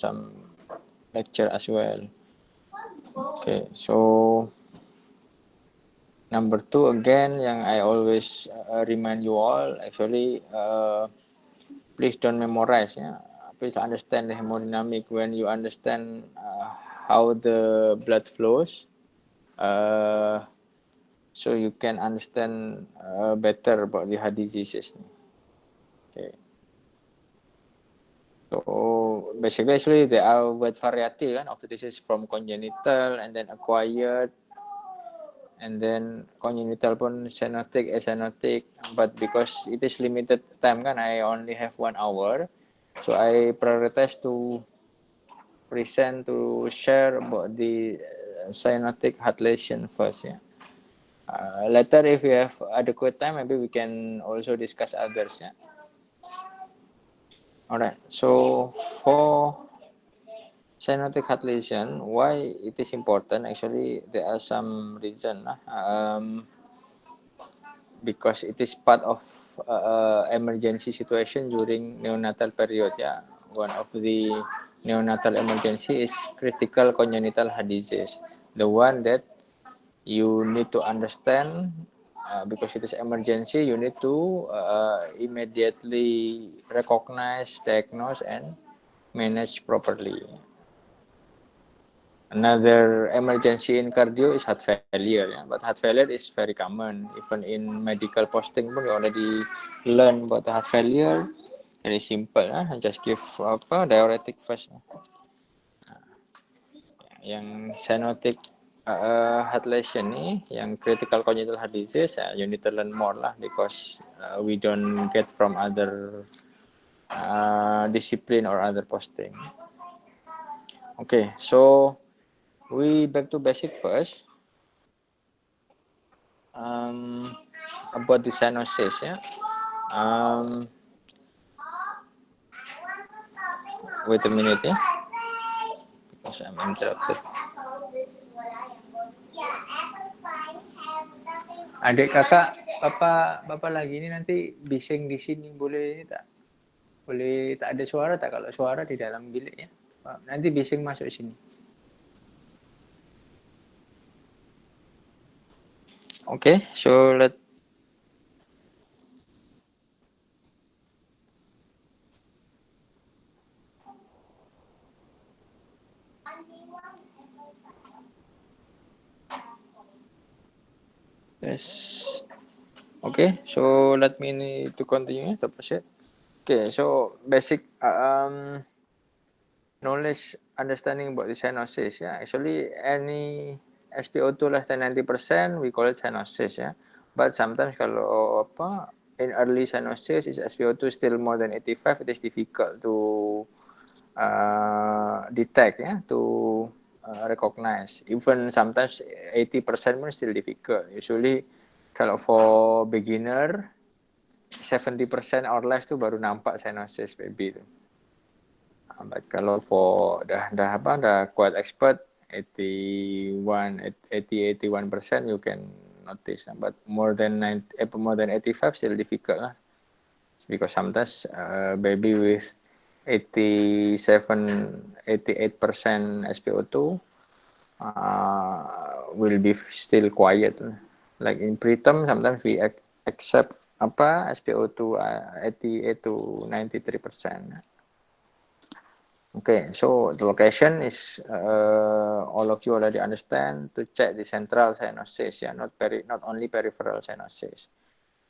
some lecture as well. Okay, so number 2 again, yang I always remind you all, actually, please don't memorize. Yeah? Please understand the hemodynamic. When you understand how the blood flows, so you can understand better about the heart diseases. Okay. So basically, actually, there are wide variety of the disease from congenital and then acquired, and then congenital pun cyanotic, acyanotic. But because it is limited time, kan, I only have 1 hour, so I prioritize to present to share about the cyanotic heart lesion first. Yeah. Later, if we have adequate time, maybe we can also discuss others. Yeah. Alright. So for cyanotic heart lesion, why it is important? Actually, there are some reason. Because it is part of emergency situation during neonatal period. Yeah, one of the neonatal emergency is critical congenital heart disease, the one that you need to understand because it is emergency. You need to immediately recognize, diagnose, and manage properly. Another emergency in cardio is heart failure, yeah. But heart failure is very common. Even in medical posting, we already learn about heart failure. Very simple, just give diuretic first. Yang cyanotic heart lesion ni, yang critical congenital heart disease, you need to learn more lah, because we don't get from other discipline or other posting. Okay, so we back to basic first. About the cyanosis, yeah. Wait a minute, yeah, because I'm interrupted. Adik kakak, bapak lagi ini nanti bising di sini, boleh ini tak? Boleh tak ada suara tak? Kalau suara di dalam bilik, ya. Nanti bising masuk sini. Okay, so let yes. Okay, so let me to continue to proceed. Okay, so basic knowledge understanding about the cyanosis. Yeah, actually any SpO2 less than 90%, we call it cyanosis. Yeah, but sometimes kalau in early cyanosis is SpO2 still more than 85, it is difficult to detect, yeah, to recognize. Even sometimes 80% pun still difficult. Usually kalau for beginner 70% or less tu baru nampak cyanosis baby tu. But kalau for dah quite expert, 81% you can notice. But more than 85 still difficult lah. Because sometimes baby with 88% SpO2 will be still quiet. Like in preterm, sometimes we accept SpO2 88 to 93%. Okay, so the location is all of you already understand, to check the central cyanosis, yeah, not only peripheral cyanosis.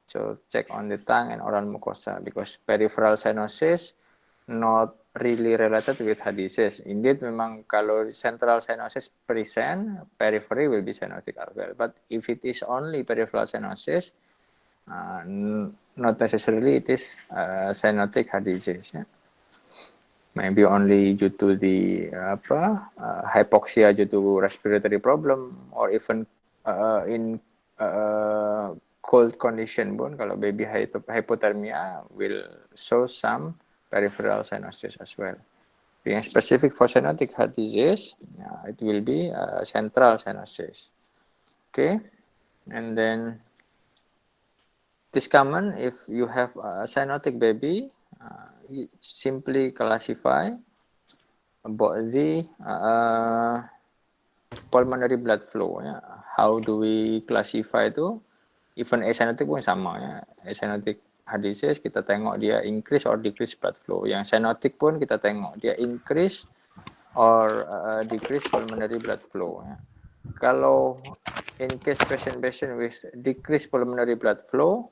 So check on the tongue and oral mucosa, because peripheral cyanosis not really related with heart disease. Indeed, memang kalau central cyanosis present, periphery will be cyanotic as well. But if it is only peripheral cyanosis, not necessarily it is cyanotic heart disease. Yeah. Maybe only due to the hypoxia due to respiratory problem, or even in cold condition pun, kalau baby hypothermia will show some peripheral cyanosis as well. Being specific for cyanotic heart disease, it will be central cyanosis. Okay, and then it is common if you have a cyanotic baby. You simply classify about the pulmonary blood flow. Ya. How do we classify itu? Even acyanotic pun sama ya. Acyanotic heart disease kita tengok dia increase or decrease blood flow. Yang cyanotic pun kita tengok dia increase or decrease pulmonary blood flow. Ya. Kalau in case patient with decreased pulmonary blood flow,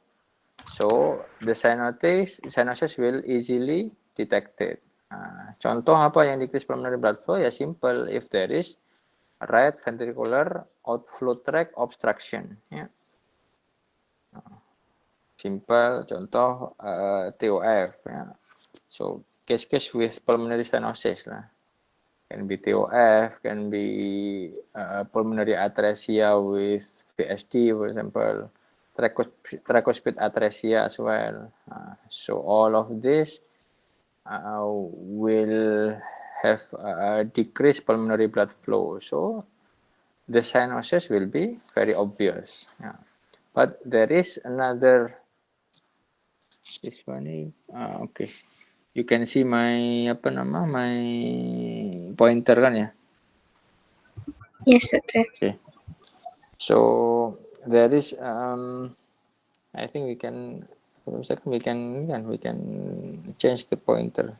so the cyanosis will easily detected. Contoh apa yang decrease pulmonary blood flow? Ya simple, if there is right ventricular outflow tract obstruction. Ya. Simple, contoh TOF. Ya. So case with pulmonary stenosis lah. Can be TOF, can be pulmonary atresia with VSD, for example, tricuspid atresia as well. So all of this will have decreased pulmonary blood flow. So the cyanosis will be very obvious. Yeah. But there is another, this one, okay. You can see my my pointer kan ya? Yes, Dokter. Okay. So there is I think we can for a second we can change the pointer.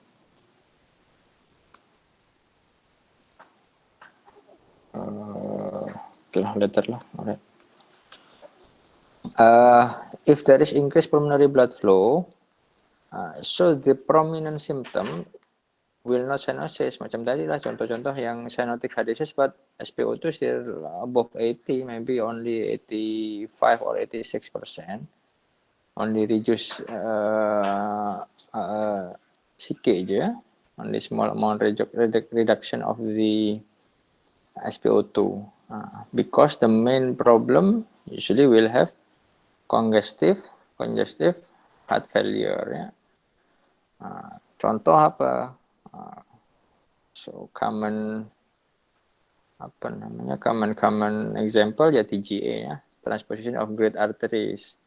Okay lah, later lah. Alright. If there is increased pulmonary blood flow, so the prominent symptom will not cyanosis. Macam tadi lah contoh-contoh yang cyanotic heart disease, but SpO2 still above 80, maybe only 85 or 86%. Only reduce CK je, only small amount reduction of the SpO2. Because the main problem usually will have congestive heart failure. Ya. Contoh apa? So common example ya TGA ya, transposition of great arteries.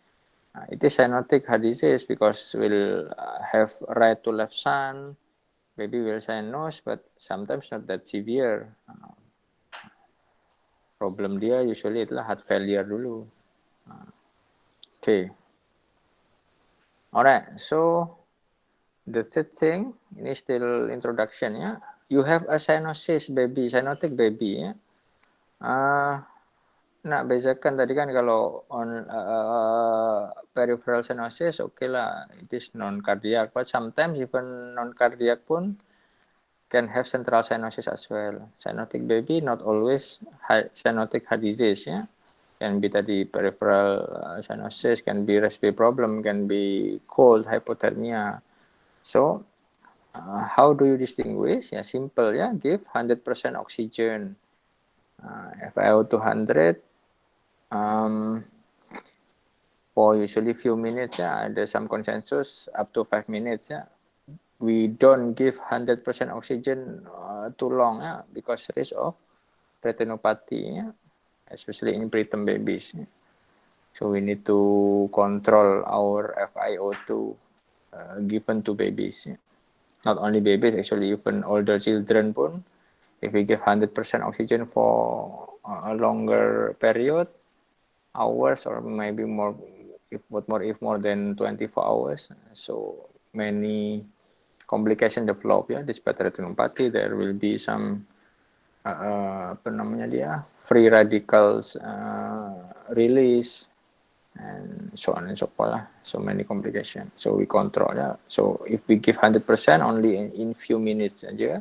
It is cyanotic heart disease because will have right to left shunt, maybe will cyanose, but sometimes not that severe. Problem dia usually itulah heart failure dulu. Okay. Alright, so the third thing, ini still introduction ya. You have a cyanosis baby, cyanotic baby ya. Nak bezakan tadi kan kalau on peripheral cyanosis, okay lah, it is non-cardiac. But sometimes even non-cardiac pun can have central cyanosis as well. Cyanotic baby not always cyanotic heart disease ya. Can be tadi peripheral cyanosis, can be respiratory problem, can be cold, hypothermia. So how do you distinguish? Ya simple ya, give 100% oxygen. FiO 200 for usually few minutes ya, ada some consensus up to 5 minutes ya. We don't give 100% oxygen too long ya, because risk of retinopathy ya, especially in preterm babies. Ya. So we need to control our FiO2 given to babies. Ya. Not only babies, actually even older children pun, if we give 100% oxygen for a longer period, hours or maybe more, if more than 24 hours, so many complication develop ya, despite retinopathy. There will be some free radicals release and so on and so forth lah. So many complications, so we control ya. So if we give 100% only in few minutes aja,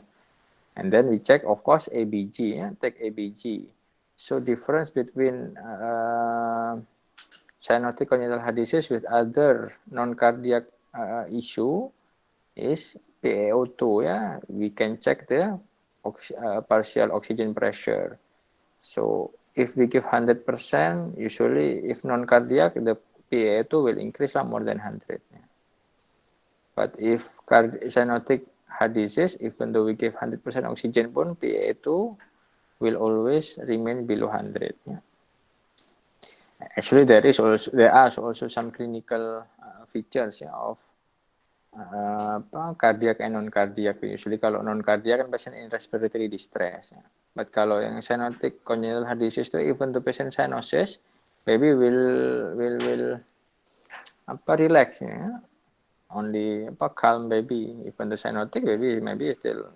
and then we check of course ABG ya, take ABG. So difference between cyanotic congenital heart disease with other non-cardiac issue is PaO2 ya. We can check the partial oxygen pressure. So if we give 100%, usually if non-cardiac, the PaO2 will increase more than 100. Ya. But if cyanotic heart disease, even though we give 100% oxygen pun, PaO2 will always remain below 100. Yeah. Actually, there are also some clinical features of cardiac and non-cardiac. Usually kalau non-cardiac kan patient in respiratory distress. Ya. But kalau yang cyanotic congenital heart disease itu even the patient cyanosis, baby will relax ya. Only calm baby. Even the cyanotic baby maybe still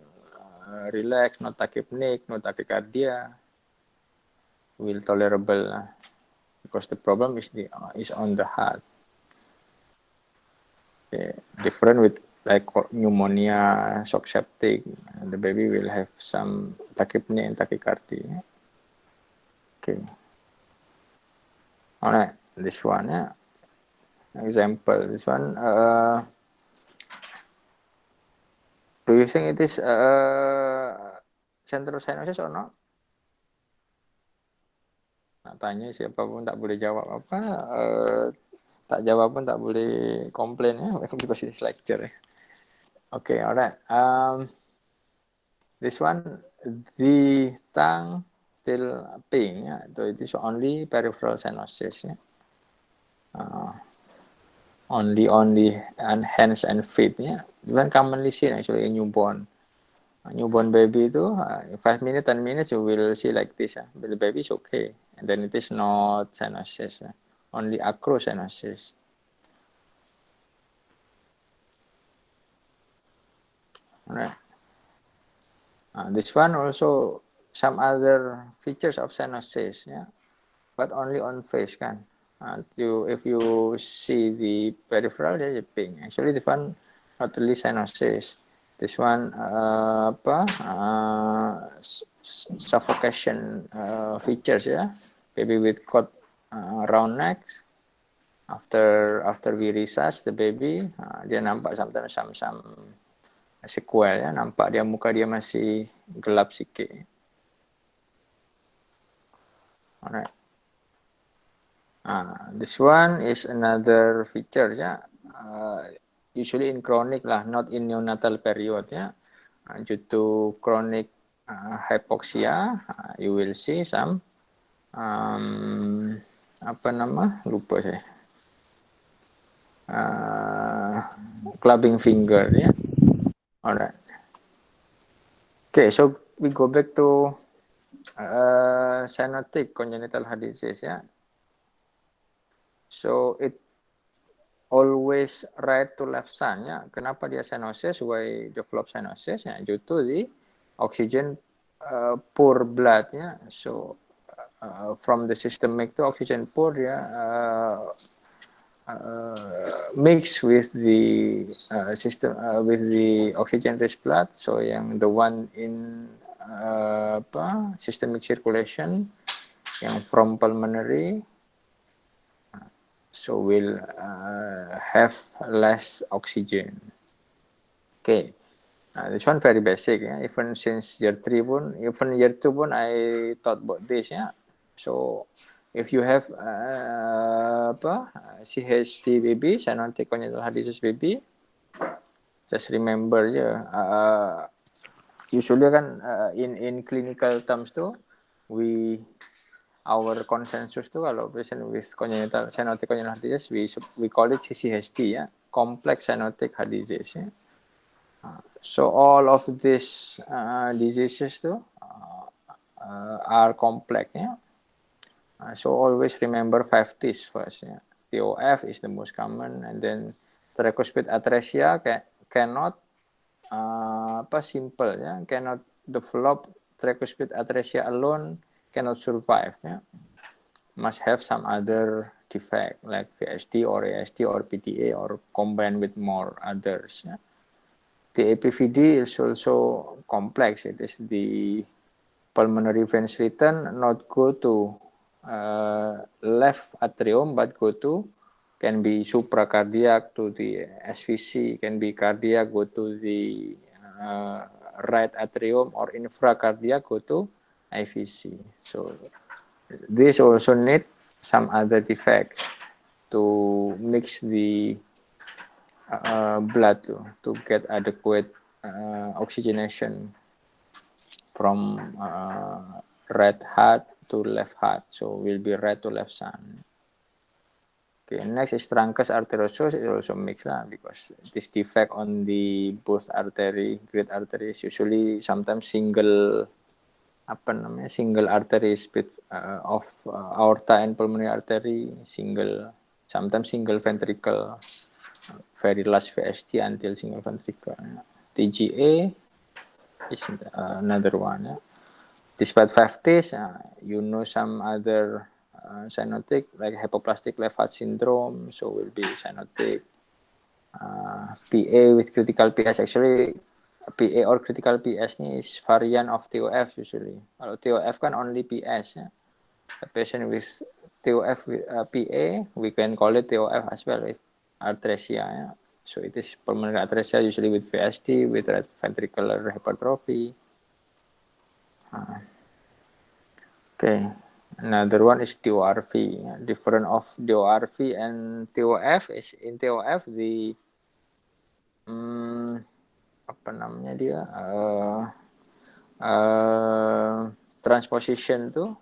relax, no tachypneic, no tachycardia, will tolerable because the problem is on the heart. Okay. Different with like pneumonia, shock septic, the baby will have some tachypnea and tachycardia. Okay. Alright, this one, yeah. Example, this one. Do you think it is central cyanosis or not? Nah, tanya siapapun tak boleh jawab apa. Tak jawab pun tak boleh komplain ya. Because this lecture. Okay, alright. This one, the tongue still pain, yeah. So it is only peripheral cyanosis, yeah. Only on hands and feet, yeah. Even commonly seen actually in newborn. Newborn baby itu 5 minutes, 10 minutes you will see like this, yeah. But the baby is okay, and then it is not cyanosis, yeah. Only acrocyanosis. Alright. This one also some other features of cyanosis, yeah, but only on face kan. If you see the peripheral, dia pink. Actually, this one not really cyanosis. This one suffocation features ya, baby with cut round neck. After we resuscitate the baby, dia nampak sometimes some sequel ya, nampak dia muka dia masih gelap sikit. Alright. This one is another feature ya. Usually in chronic lah, not in neonatal period ya. Due to chronic hypoxia, you will see some lupa saya. Clubbing finger ya. Alright. Okay, so we go back to cyanotic congenital heart disease ya. So it always right to left sun ya. Kenapa dia cyanosis? Why develop cyanosis? Ya, due to the oxygen poor blood ya. So from the systemic to oxygen poor ya, mix with the system with the oxygen rich blood. So yang the one in systemic circulation, yang from pulmonary, so will have less oxygen. Okay, this one very basic ya. Even since year 3 pun, even year 2 pun I thought about this ya. So if you have CHD baby, cyanotic congenital heart disease baby, just remember ya. Usually kan in clinical terms tuh our consensus tuh kalau patient with congenital cyanotic congenital heart disease we call it CCHD ya, complex cyanotic heart disease ya. So all of these diseases tuh are complex ya. So always remember 5 T's first ya. TOF is the most common, and then tricuspid atresia cannot simple ya, cannot develop tricuspid atresia alone, cannot survive ya. Must have some other defect like VSD or ASD or PTA or combined with more others ya. The APVD is also complex. It is the pulmonary veins written not go to left atrium but go to, can be supracardiac to the SVC, can be cardiac go to the right atrium, or infracardiac go to IVC. So this also need some other defects to mix the blood to get adequate oxygenation from right heart to left heart. So will be right to left sun. Okay, next is truncus arteriosus. It also mixed lah, because this defect on the both artery, great arteries, usually sometimes single arteries of aorta and pulmonary artery, sometimes single ventricle, very large VST until single ventricle. TGA is another one. Despite 5Ts, you know some other cyanotic like hypoplastic left heart syndrome, so will be cyanotic. PA with critical PS, actually PA or critical PS ni is variant of TOF usually. Kalau TOF kan only PS ya. A patient with TOF with PA, we can call it TOF as well with atresia ya. So it is pulmonary atresia usually with VSD, with right ventricular hypertrophy. Okay, another one is TORV. Different of TORV and TOF is in TOF the transposition tuh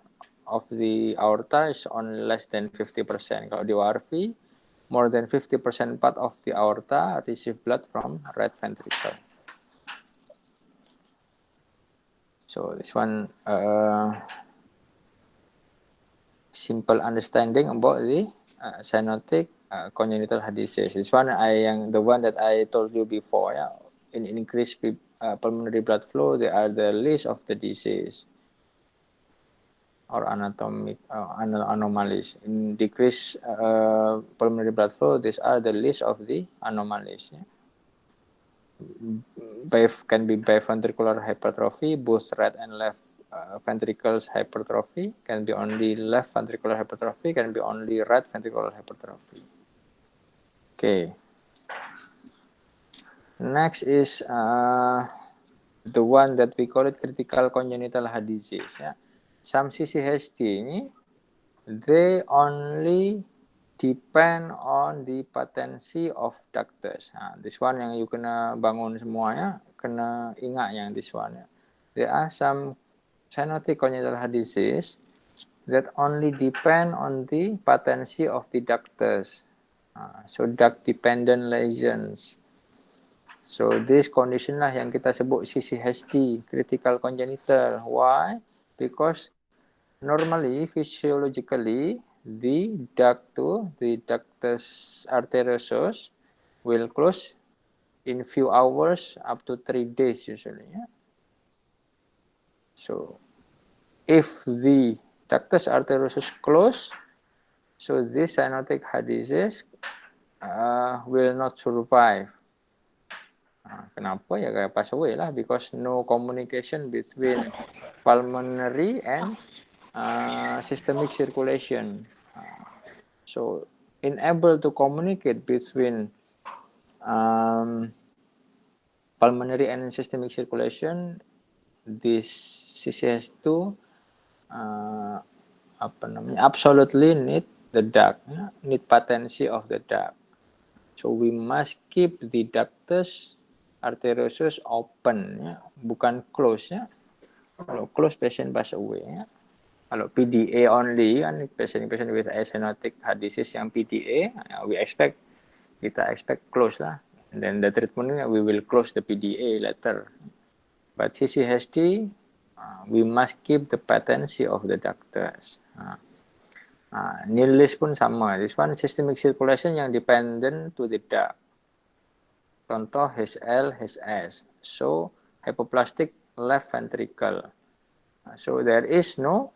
of the aorta is on less than 50%. Kalau di ORV, more than 50% part of the aorta receive blood from right ventricle. So this one simple understanding about the cyanotic congenital heart disease. This one the one that I told you before. Yeah, in increased pulmonary blood flow, they are the list of the disease or anatomic anomalies. In decreased pulmonary blood flow, these are the list of the anomalies. Yeah. Can be biventricular hypertrophy, both right and left ventricles hypertrophy, can be only left ventricular hypertrophy, can be only right ventricular hypertrophy. Okay. Next is the one that we call it critical congenital heart disease. Yeah. Some CCHD ini, they only depend on the patency of ductus. Nah, this one yang you kena bangun semuanya, kena ingat yang this one. There are some cyanotic congenital heart disease that only depend on the patency of the ductus. So duct dependent lesions. So this condition lah yang kita sebut CCHD, critical congenital. Why? Because normally, physiologically, the ductus arteriosus will close in few hours up to 3 days usually. Yeah? So if the ductus arteriosus close, so this cyanotic heart disease will not survive. Kenapa? Ya kayak pass away lah, because no communication between pulmonary and systemic circulation. So unable to communicate between pulmonary and systemic circulation, this CCS2 absolutely need the duct, need patency of the duct. So we must keep the ductus arteriosus open, ya, bukan close. Ya. Kalau close, patient pass away. Ya. Kalau PDA only, kan patient with cyanotic heart disease yang PDA, we expect close lah. And then the treatment, we will close the PDA later. But CCHD, we must keep the patency of the ductus. Nilis pun sama. This one systemic circulation yang dependent to the duct. Contoh HL, HS. So hypoplastic left ventricle. So there is no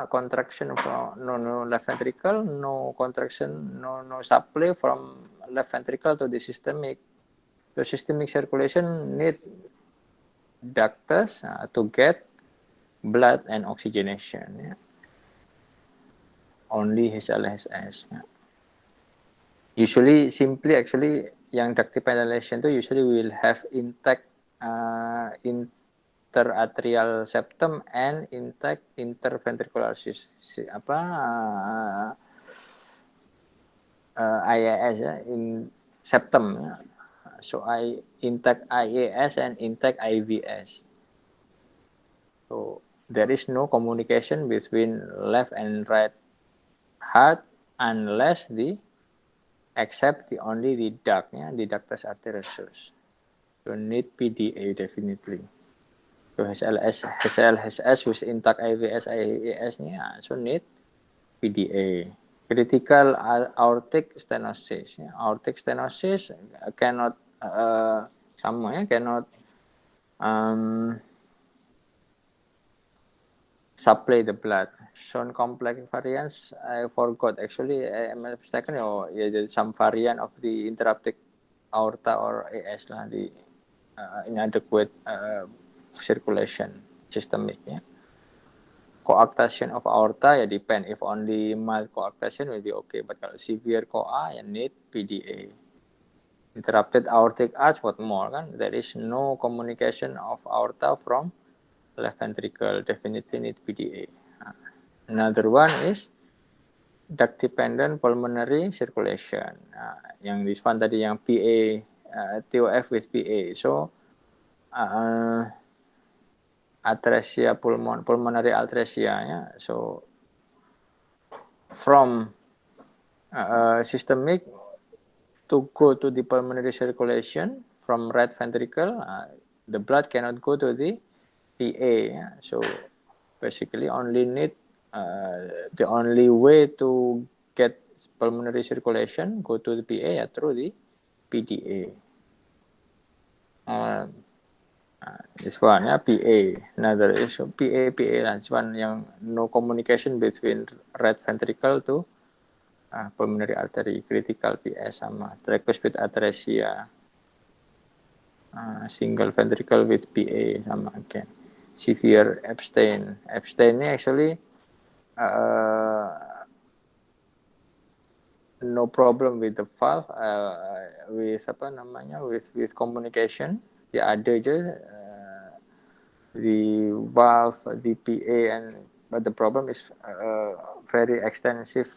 contraction from no left ventricle, no contraction, no supply from left ventricle to the systemic. So systemic circulation need ductus to get blood and oxygenation. Yeah. Only HLHS. Yeah. Usually, actually, yang duct dependent lesion tu usually will have intact interatrial septum and intact interventricular IAS ya, in septum ya. So intact IAS and intact IVS. So there is no communication between left and right heart unless except only the duct, the ductus arteriosus. So need PDA definitely. So HLHS with intact IVS, IAS so need PDA. Critical aortic stenosis. Aortic stenosis cannot cannot supply the blood. Some complex variants, I forgot. Actually, I am mistaken. There's some variant of the interrupted aorta or AS lah, the inadequate circulation systemic. Coarctation of aorta depend. If only mild coarctation will be okay, but kalau severe COA need PDA. Interrupted aortic arch, what more kan? There is no communication of aorta from left ventricle, definitely need PDA. Another one is duct dependent pulmonary circulation. Yang this one tadi yang PA, TOF with PA. So atresia pulmonary atresia So from systemic to go to the pulmonary circulation from right ventricle, the blood cannot go to the PA. So basically only need the only way to get pulmonary circulation go to the PA through the PDA. This one PA. Another issue PA. This one yang no communication between right ventricle to pulmonary artery, critical PS sama tricuspid atresia, single ventricle with PA sama again. Severe Epstein ini actually no problem with the valve, with communication. Dia ada je the valve, the PA, but the problem is very extensive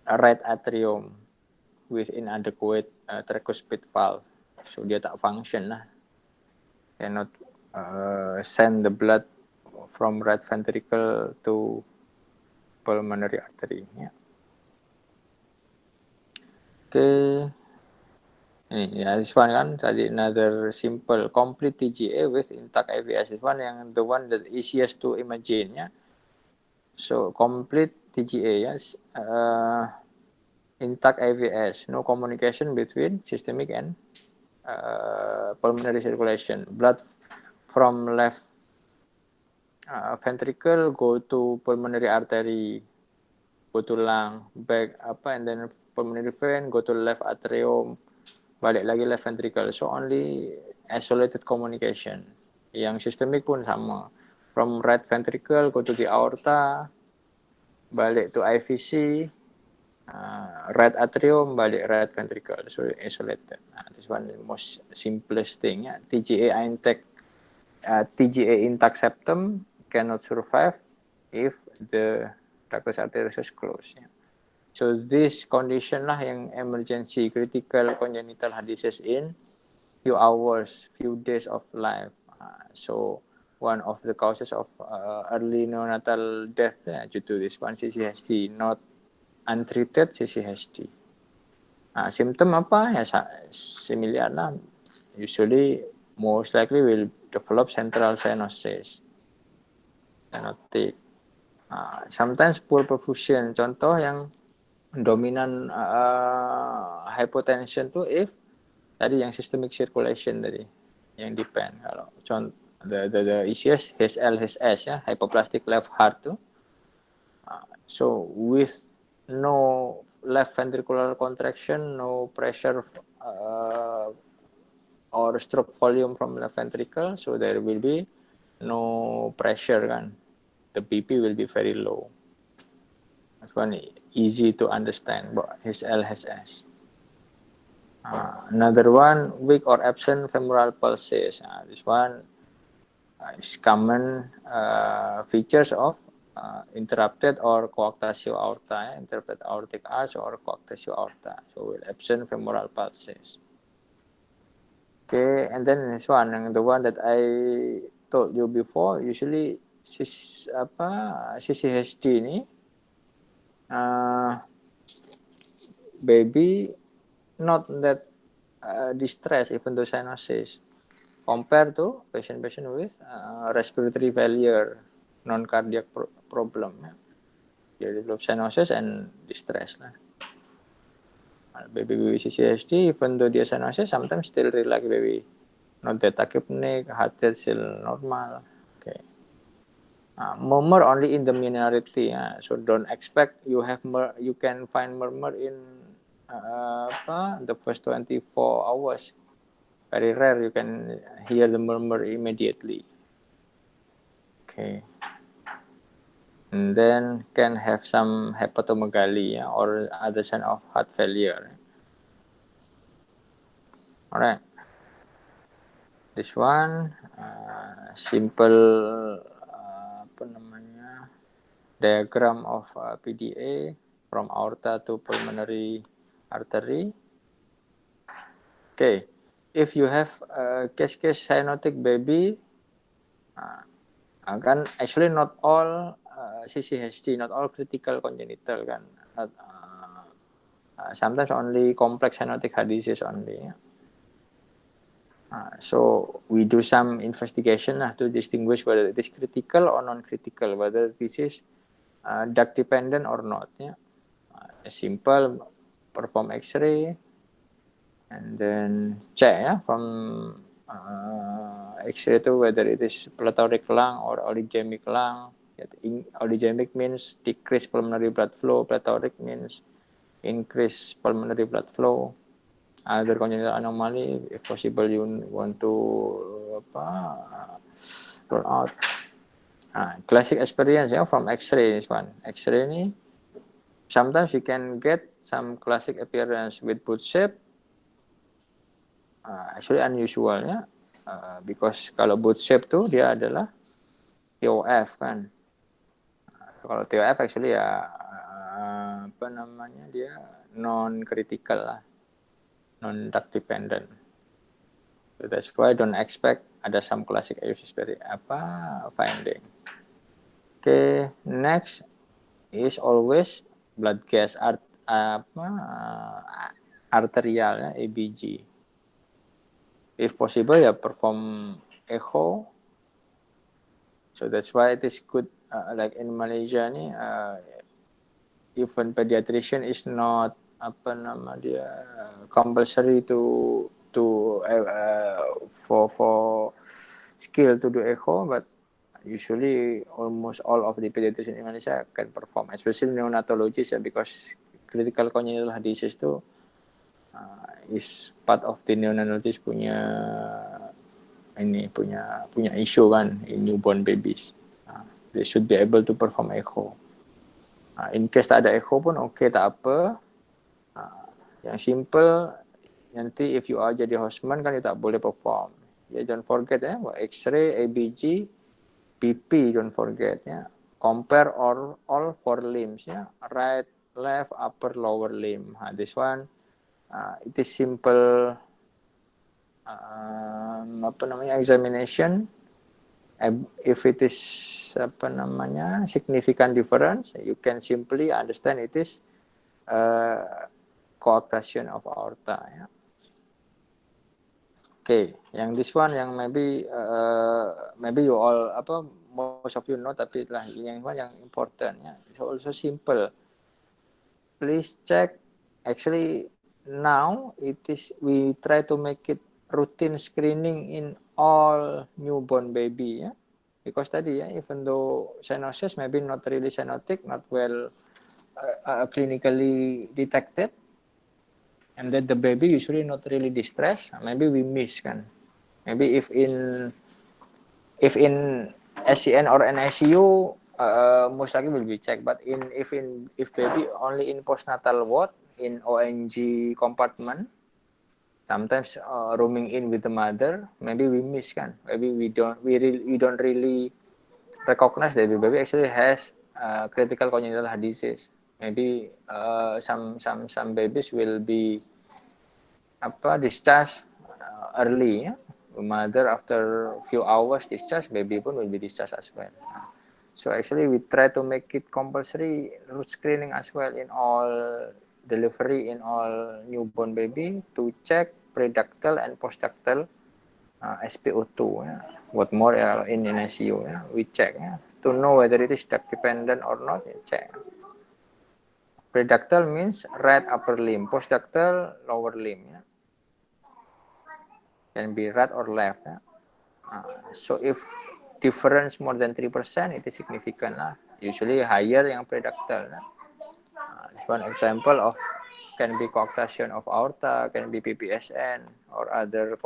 right atrium with inadequate tricuspid valve. So dia tak function lah. Cannot send the blood from right ventricle to pulmonary artery. Okay. This one kan tadi another simple complete TGA with intact IVS. This one yang the one that easiest to imagine So complete TGA intact IVS, no communication between systemic and pulmonary circulation. Blood from left ventricle go to pulmonary artery, go to lung, back and then pulmonary vein go to left atrium, balik lagi left ventricle. So only isolated communication. Yang systemic pun sama. From right ventricle go to the aorta, balik to IVC, right atrium, balik right ventricle. So isolated. This one is the most simplest thing. TGA intact septum cannot survive if the ductus arteriosus closed. So this condition lah yang emergency critical congenital heart disease in few hours, few days of life. So one of the causes of early neonatal death due to this one CCHD, not untreated CCHD. Symptom apa? Similar lah. Usually most likely will develop central cyanosis. Cyanotic. Sometimes poor perfusion. Contoh yang dominan hypotension tuh if tadi yang systemic circulation tadi yang depend. Kalau contoh the ECS HLHS hypoplastic left heart tuh so with no left ventricular contraction, no pressure or stroke volume from left ventricle, so there will be no pressure kan, the BP will be very low. That's one easy to understand, but his LHS. Another one, weak or absent femoral pulses. This one is common features of interrupted or coarctatio aorta, interrupted aortic arch or coarctatio aorta. So with absent femoral pulses. Okay, and then this one, the one that I told you before, usually CCHD ini baby not that distressed even though cyanosis compared to patient with respiratory failure, non-cardiac problem. Ya. Dia develop cyanosis and distress lah. Baby with CCHD, even though dia cyanosis, sometimes still relax baby. Not that tachypneic, heart rate still normal. Okay. Murmur only in the minority, so don't expect you can find murmur in the first 24 hours. Very rare you can hear the murmur immediately. Okay. And then can have some hepatomegaly or other sign of heart failure. Alright. This one simple diagram of PDA from aorta to pulmonary artery. Okay, if you have case cyanotic baby, kan actually not all CCHD, not all critical congenital kan, sometimes only complex cyanotic heart disease only. So we do some investigation to distinguish whether it is critical or non-critical, whether this is duct dependent or not. Simple, perform X-ray, and then check from X-ray to whether it is plethoric lung or oligemic lung. Oligemic means decreased pulmonary blood flow. Plethoric means increased pulmonary blood flow. Other congenital anomaly, if possible, you want to roll out. Classic experience from X-ray this one. X-ray ni sometimes you can get some classic appearance with boot shape. Actually unusual because kalau boot shape tuh dia adalah TOF kan. Kalau TOF actually dia non critical lah, non duct dependent. So that's why don't expect ada some classic finding. Okay, next is always blood gas arterial ABG. If possible perform echo. So that's why it is good like in Malaysia ni even pediatrician is not compulsory for skill to do echo, but usually almost all of the pediatrician in Malaysia can perform, especially neonatologists because critical congenital heart disease itu is part of the neonatologist punya issue kan in newborn babies. They should be able to perform echo. In case tak ada echo pun okay, tak apa. Yang simple nanti if you are jadi hostman kan you tak boleh perform. Don't forget X-ray, ABG, PP don't forget Compare all four limbs right, left, upper, lower limb. This one it is simple examination. If it is significant difference, you can simply understand it is coarctation of aorta. Okay, yang this one yang maybe you all most of you know, tapi lah yang important it's also simple. Please check. Actually now we try to make it routine screening in all newborn baby because tadi even though cyanosis maybe not really cyanotic, not well clinically detected, and then the baby usually not really distressed, maybe we miss kan. Maybe if in SCN or NICU most likely will be checked, but if baby only in postnatal ward in ONG compartment, sometimes roaming in with the mother, maybe we miss kan. Maybe we don't really recognize that the baby actually has critical congenital heart disease. Maybe some babies will be discharged early. Mother after few hours discharge, baby pun will be discharged as well. So actually we try to make it compulsory root screening as well in all delivery in all newborn baby to check preductal and postductal SpO2. Yeah. What more in ICU, yeah, we check to know whether it is duct dependent or not. Check. Preductal means right upper limb, postductal lower limb. Yeah. Can be right or left. Yeah. So if difference more than 3%, it is significant lah. Usually higher yang preductal. This one example of can be coarctation of aorta, can be PPSN or other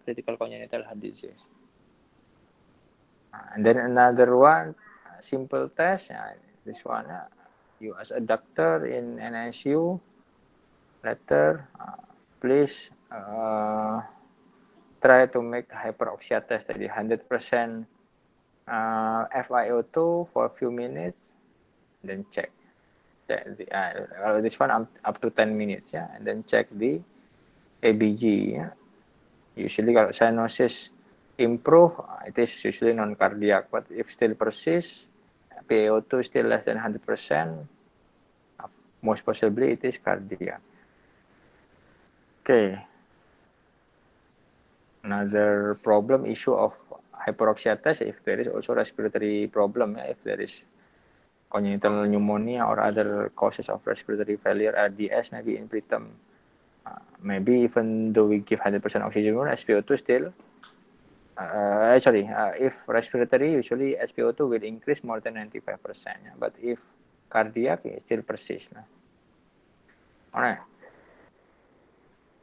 critical congenital heart disease. And then another one, simple test. This one, you as a doctor in NICU, later please try to make hyperoxia test tadi 100% FiO2 for a few minutes, then check this one up to 10 minutes ya, and then check the ABG ya. Usually kalau cyanosis improve, it is usually non-cardiac, but if still persists, PaO2 still less than 100%, most possibly it is cardiac. Okay. Another problem issue of hyperoxia test, if there is also respiratory problem, if there is congenital pneumonia or other causes of respiratory failure, RDS maybe in preterm. Maybe even though we give 100% oxygen, SpO2 still, if respiratory, usually SpO2 will increase more than 95%. But if cardiac, it still persists. Alright.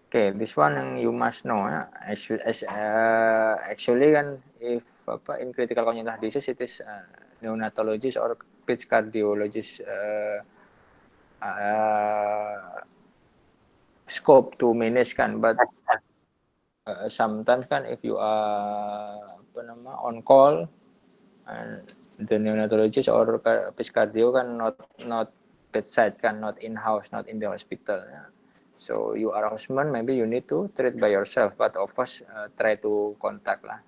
Okay, this one you must know. Actually kan, if in critical congenital disease, it is neonatologist or peds cardiologist scope to manage kan, but sometimes kan if you are on call and the neonatologist or peds cardio kan not bedside kan, not in house, not in the hospital. So you are a houseman, maybe you need to treat by yourself, but of course try to contact lah.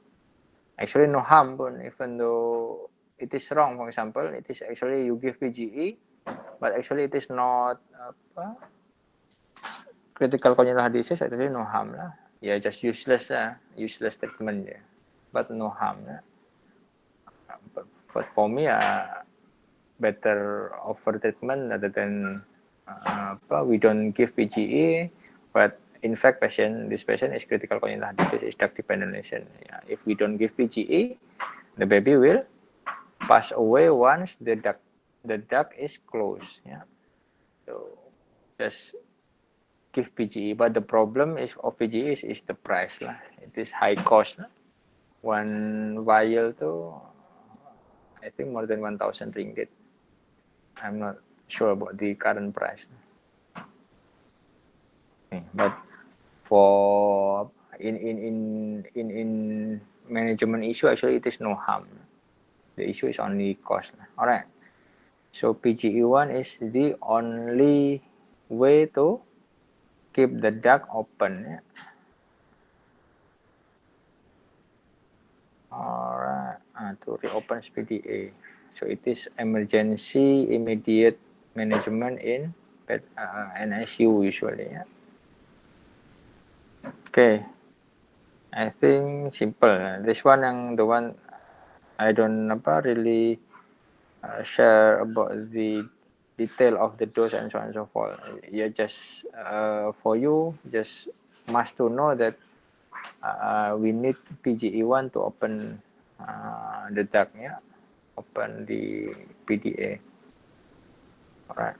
Actually no harm pun, even though it is wrong. For example, it is actually you give PGE, but actually it is not critical congenital disease. Actually no harm lah. Yeah, just useless treatment. Yeah. But no harm. Yeah. But for me, better offer treatment rather than we don't give PGE, but in fact this patient is critical congenital disease, is duct dependent lesion. Yeah. If we don't give PGE, the baby will pass away once the duct is closed. Yeah. So just give PGE, but the problem is of PGE is the price lah. It is high cost lah. One vial to I think more than 1,000 ringgit. I'm not sure about the current price. But for in management issue, actually it is no harm. The issue is only cost. All right. So PGE1 is the only way to keep the duct open. Yeah. All right. To reopen PDA. So it is emergency immediate management in NICU usually. Yeah. Okay. I think simple. This one the one I don't really share about the detail of the dose and so on and so forth. Yeah, just for you, just must to know that we need PGE1 to open the duct, yeah, open the PDA. Alright.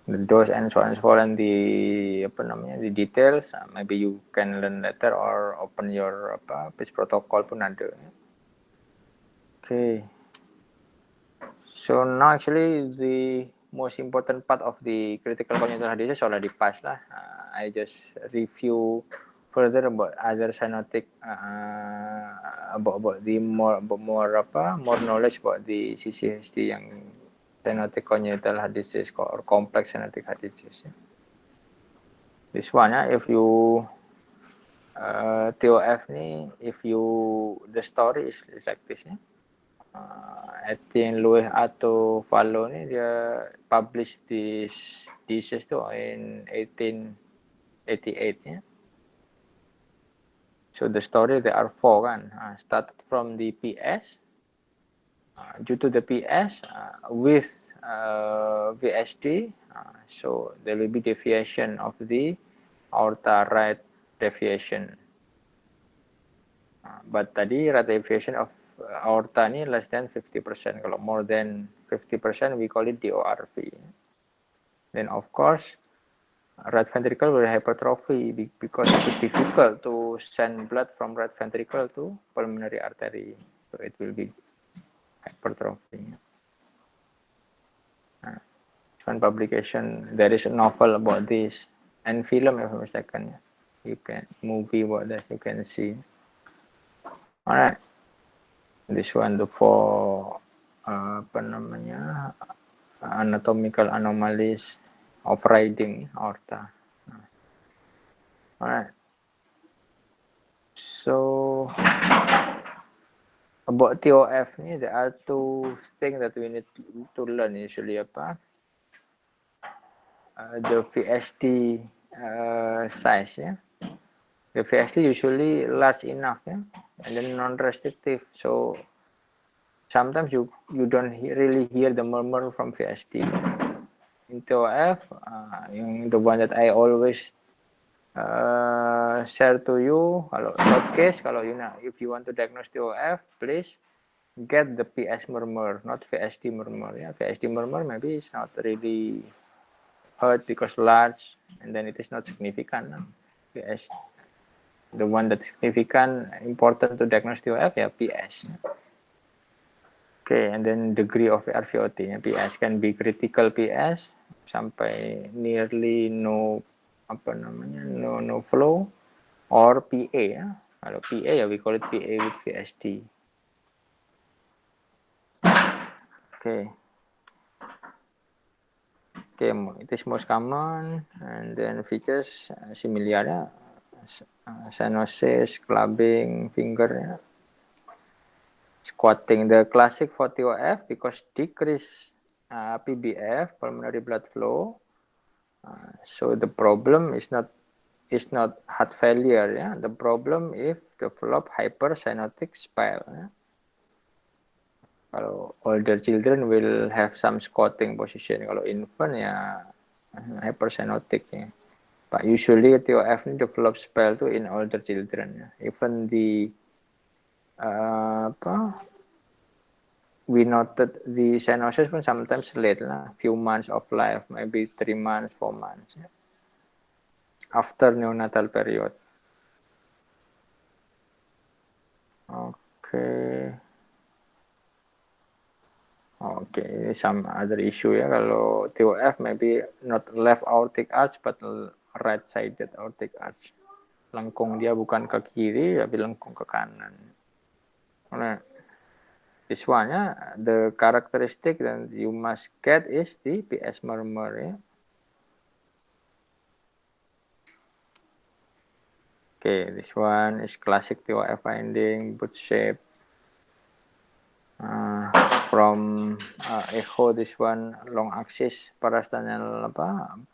The dose and so on and so forth, and the details maybe you can learn later or open your PIS protocol pun ada. Okay. So now actually the most important part of the critical congenital heart disease already passed lah. I just review further about other cyanotic about the more knowledge about the CCHD yang cyanotic congenital heart disease or complex cyanotic heart disease. This one if you TOF ni, if you the story is like this. Etienne Louis atau Fallot ni dia publish this thesis tu in 1888 ya. So the story there are 4 kan. Started from the PS. Due to the PS with VSD, so there will be deviation of the aorta right deviation. But tadi rate deviation of aorta ni less than 50%. Kalau more than 50%, we call it DORV. Then of course, right ventricle will hypertrophy because it is difficult to send blood from right ventricle to pulmonary artery. So it will be hypertrophy. One publication, there is a novel about this and film if I'm mistaken. You can movie about that, you can see. Alright, this one the for apa namanya anatomical anomalies of riding aorta. Alright, so about TOF ni there are 2 things that we need to learn usually apa. The VSD size ya. The VSD usually large enough yeah, and then non-restrictive. So sometimes you don't really hear the murmur from VSD. In TOF, the one that I always share to you, kalau case, kalau if you want to diagnose TOF, please get the PS murmur, not VSD murmur. Yeah, VSD murmur maybe it's not really heard because large, and then it is not significant. VSD. The one that's significant, important to diagnose TOF, ya PS. Okay, and then degree of RVOT. Ya, PS can be critical PS sampai nearly no no flow, or PA ya. Kalau PA ya we call it PA with VSD. Okay. Okay, it is most common, and then features similar ya. Cyanosis, clubbing, finger, squatting. The classic for TOF because decrease PBF, pulmonary blood flow. So the problem is not heart failure. Yeah, the problem if develop hypercyanotic spell. Yeah? Kalau older children will have some squatting position. Kalau infant ya hypercyanotic ya. But usually TOF ini develop spell tuh in older children. Ya. Even the we noted the cyanosis pun sometimes late lah, few months of life, maybe 3 months, 4 months. Ya. After neonatal period. Okay, some other issue ya. Kalau TOF maybe not left aortic arch but right-sided aortic arch. Lengkung dia bukan ke kiri tapi lengkung ke kanan. Nah, this one ya, the characteristic that you must get is the PS murmur ya. Okay, this one is classic TOF finding, boot shape. From echo, this one long axis parasternal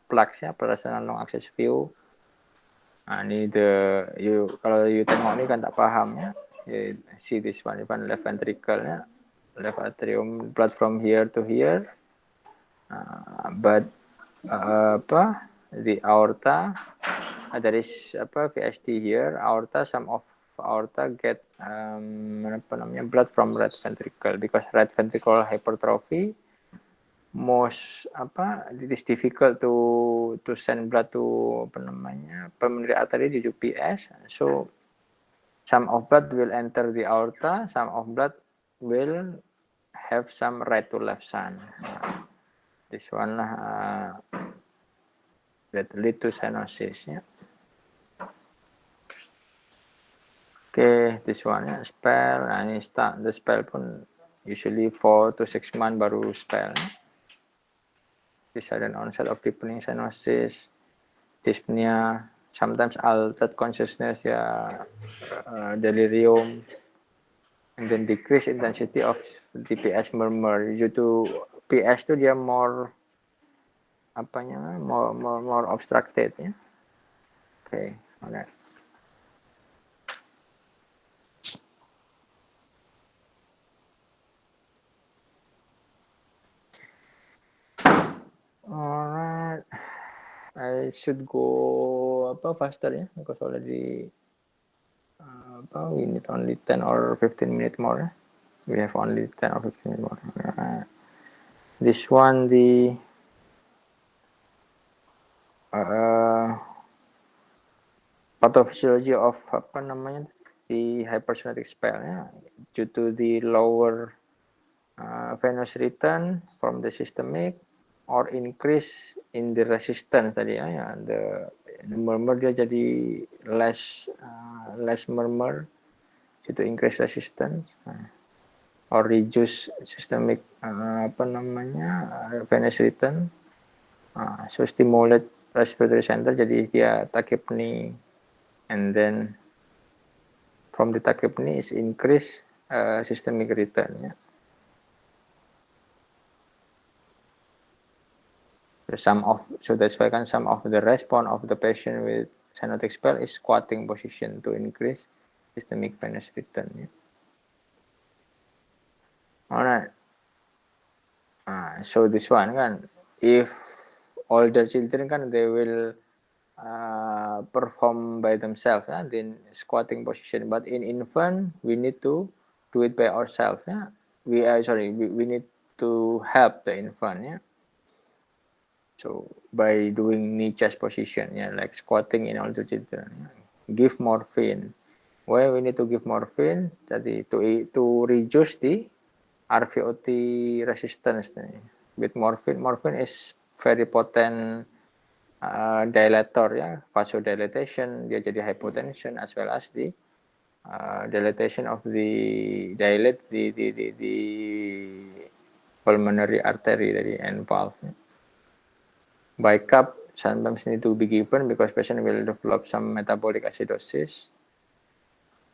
plaques ya, parasternal long axis view. Ini kalau you tengok ni kan tak paham ya. You see this one, even left ventricle ya, left atrium, blood from here to here. But the aorta, there is VSD here, aorta, some of aorta get blood from right ventricle because right ventricle hypertrophy it is difficult to send blood to pulmonary artery due to PS. So some of blood will enter the aorta, some of blood will have some right to left shunt. This one that lead to cyanosis ya. Okay, this one ya, spell. Nah, ini start the spell pun usually 4 to 6 months baru spell. The sudden onset of deepening cyanosis, dyspnea, sometimes altered consciousness ya, delirium. and then decrease intensity of the PS murmur. Due to PS itu dia more more obstructed ya. Okay, alright. Alright, I should go faster ya, because already we need only 10 or 15 minutes more. We have only 10 or 15 minutes more. This one the pathophysiology of the hypersomatic spell ya, due to the lower venous return from the systemic or increase in the resistance tadi ya, the murmur dia jadi less murmur due to increase resistance or reduce systemic venous return, so stimulate respiratory center, jadi dia tachypnea, and then from the tachypnea is increase systemic return ya. So that's why kan some of the response of the patient with cyanotic spell is squatting position to increase systemic venous return ya. Alright. So this one kan, if older children kan they will perform by themselves in squatting position, but in infant we need to do it by ourselves ya. We need to help the infant ya. So by doing knee chest position like squatting in older children, give morphine. Why we need to give morphine? Jadi to reduce the RVOT resistance. With morphine is very potent dilator ya, vasodilatation, dia jadi hypotension as well as the dilatation of the pulmonary artery dari and valve. By cup sometimes need to be given because patient will develop some metabolic acidosis.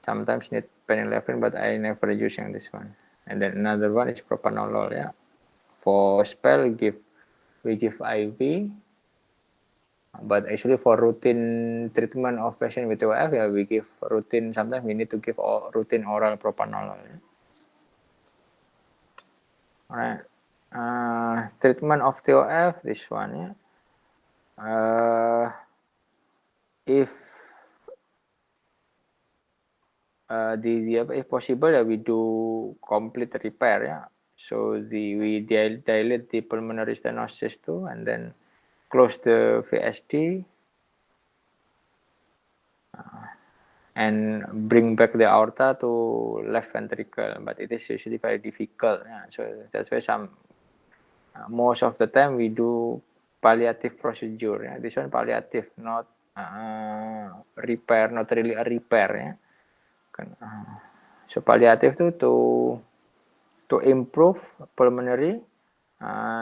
Sometimes need phenylephrine, but I never using this one. And then another one is propranolol ya. For spell we give IV, but actually for routine treatment of patient with TOF we give routine. Sometimes we need to give routine oral propranolol ya. Alright, treatment of TOF, this one ya. If if possible we do complete repair ya. So we dilate the pulmonary stenosis too, and then close the VSD and bring back the aorta to left ventricle, but it is usually very difficult ya. So that's why most of the time we do palliative procedure ya. This one palliative, not repair, not really a repair ya. So palliative to improve pulmonary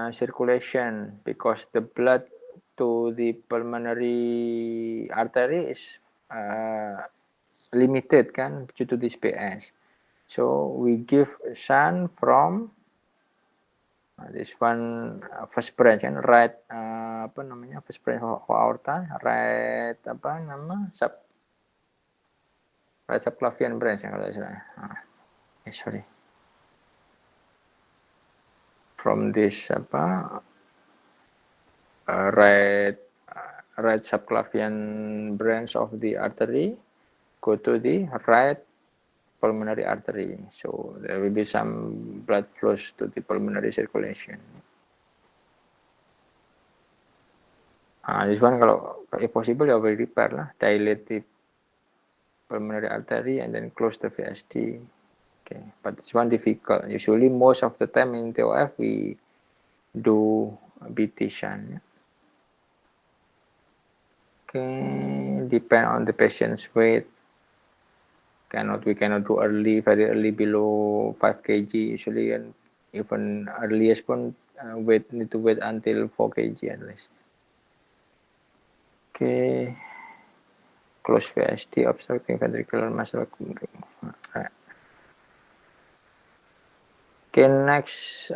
circulation, because the blood to the pulmonary artery is limited kan due to this PS. So we give shunt from this one first branch kan, right first branch of aorta, right right subclavian branch yang kalau salah. Sorry. From this right subclavian branch of the artery go to the right pulmonary artery. So there will be some blood flows to the pulmonary circulation. This one kalau if possible ya will repair lah, dilate the pulmonary artery and then close the VSD. Okay, but this one difficult. Usually most of the time in TOF we do BT shunt. Okay, depend on the patient's weight. We cannot do very early below 5 kg usually, and even earliest pun need to wait until 4 kg at least. Okay, close VSD, obstructing ventricular muscle. Okay, next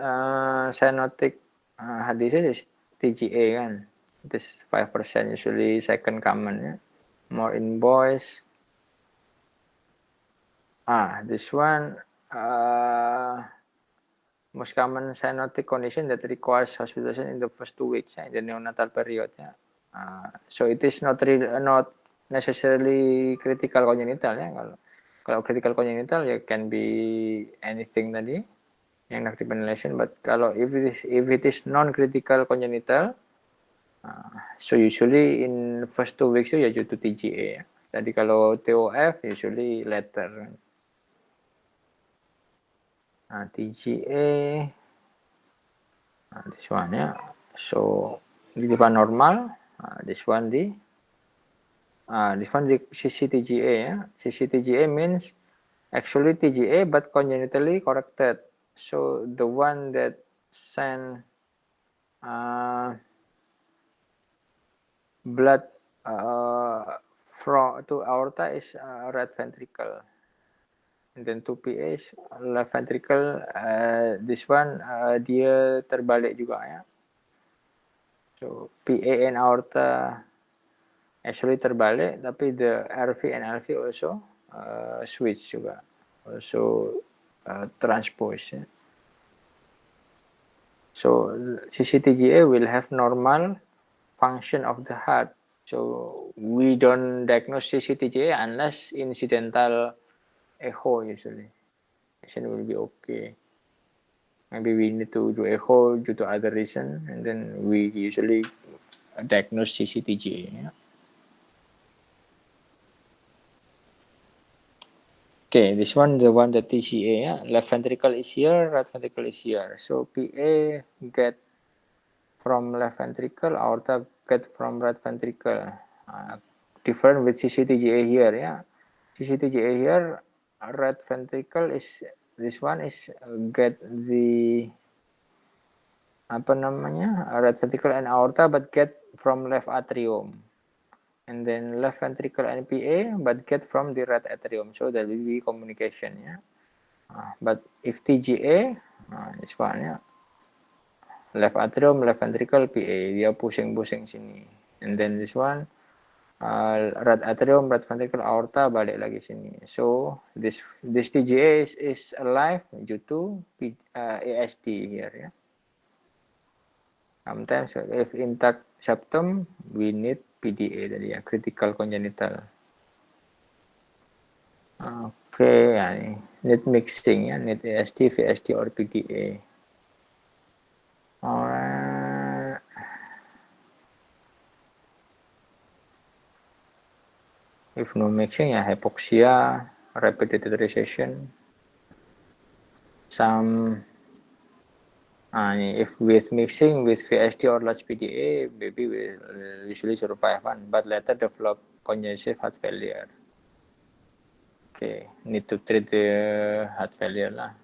cyanotic heart disease is TGA kan. This 5% usually second common ya. More in boys. This one most common cyanotic condition that requires hospitalization in the first 2 weeks in the neonatal period. Yeah. So it is not necessarily critical congenital ya. Kalau critical congenital ya can be anything tadi yang active ventilation. But kalau if it is non-critical congenital, so usually in first 2 weeks itu ya due to TGA. Jadi kalau TOF usually later. TGA. This one ya. So di depan normal. This one di CCTGA ya. CCTGA means actually TGA but congenitally corrected. So the one that send blood to aorta is right ventricle. And then to PA left ventricle. This one dia terbalik juga ya. So PA and aorta actually terbalik, tapi the RV and LV also switch juga, also transpose. Ya. So CCTGA will have normal function of the heart. So we don't diagnose CCTGA unless incidental echo usually. Patient will be okay. Maybe we need to do echo due to other reason, and then we usually diagnose CCTGA. Yeah. Okay, this one, the one that TCA, yeah? Left ventricle is here, right ventricle is here. So PA get from left ventricle, aorta get from right ventricle. Different with CCTGA here, yeah. CCTGA here, right ventricle is, this one is get the right ventricle and aorta, but get from left atrium. And then left ventricle and PA, but get from the right atrium. So there will be communication, yeah. But if TGA, this one ya, left atrium, left ventricle, PA, dia pusing-pusing sini. And then this one, right atrium, right ventricle, aorta, balik lagi sini. So this TGA is alive due to ASD here ya. Sometimes if intact septum, we need PDA tadi ya, critical congenital. Okay, yani need mixing ya, need ASD, VSD, or PDA. Alright. If no mixing ya hypoxia, rapid deterioration. Some if with mixing with VSD or large PDA, baby will usually survive one, but later develop congestive heart failure. Okay, need to treat the heart failure lah.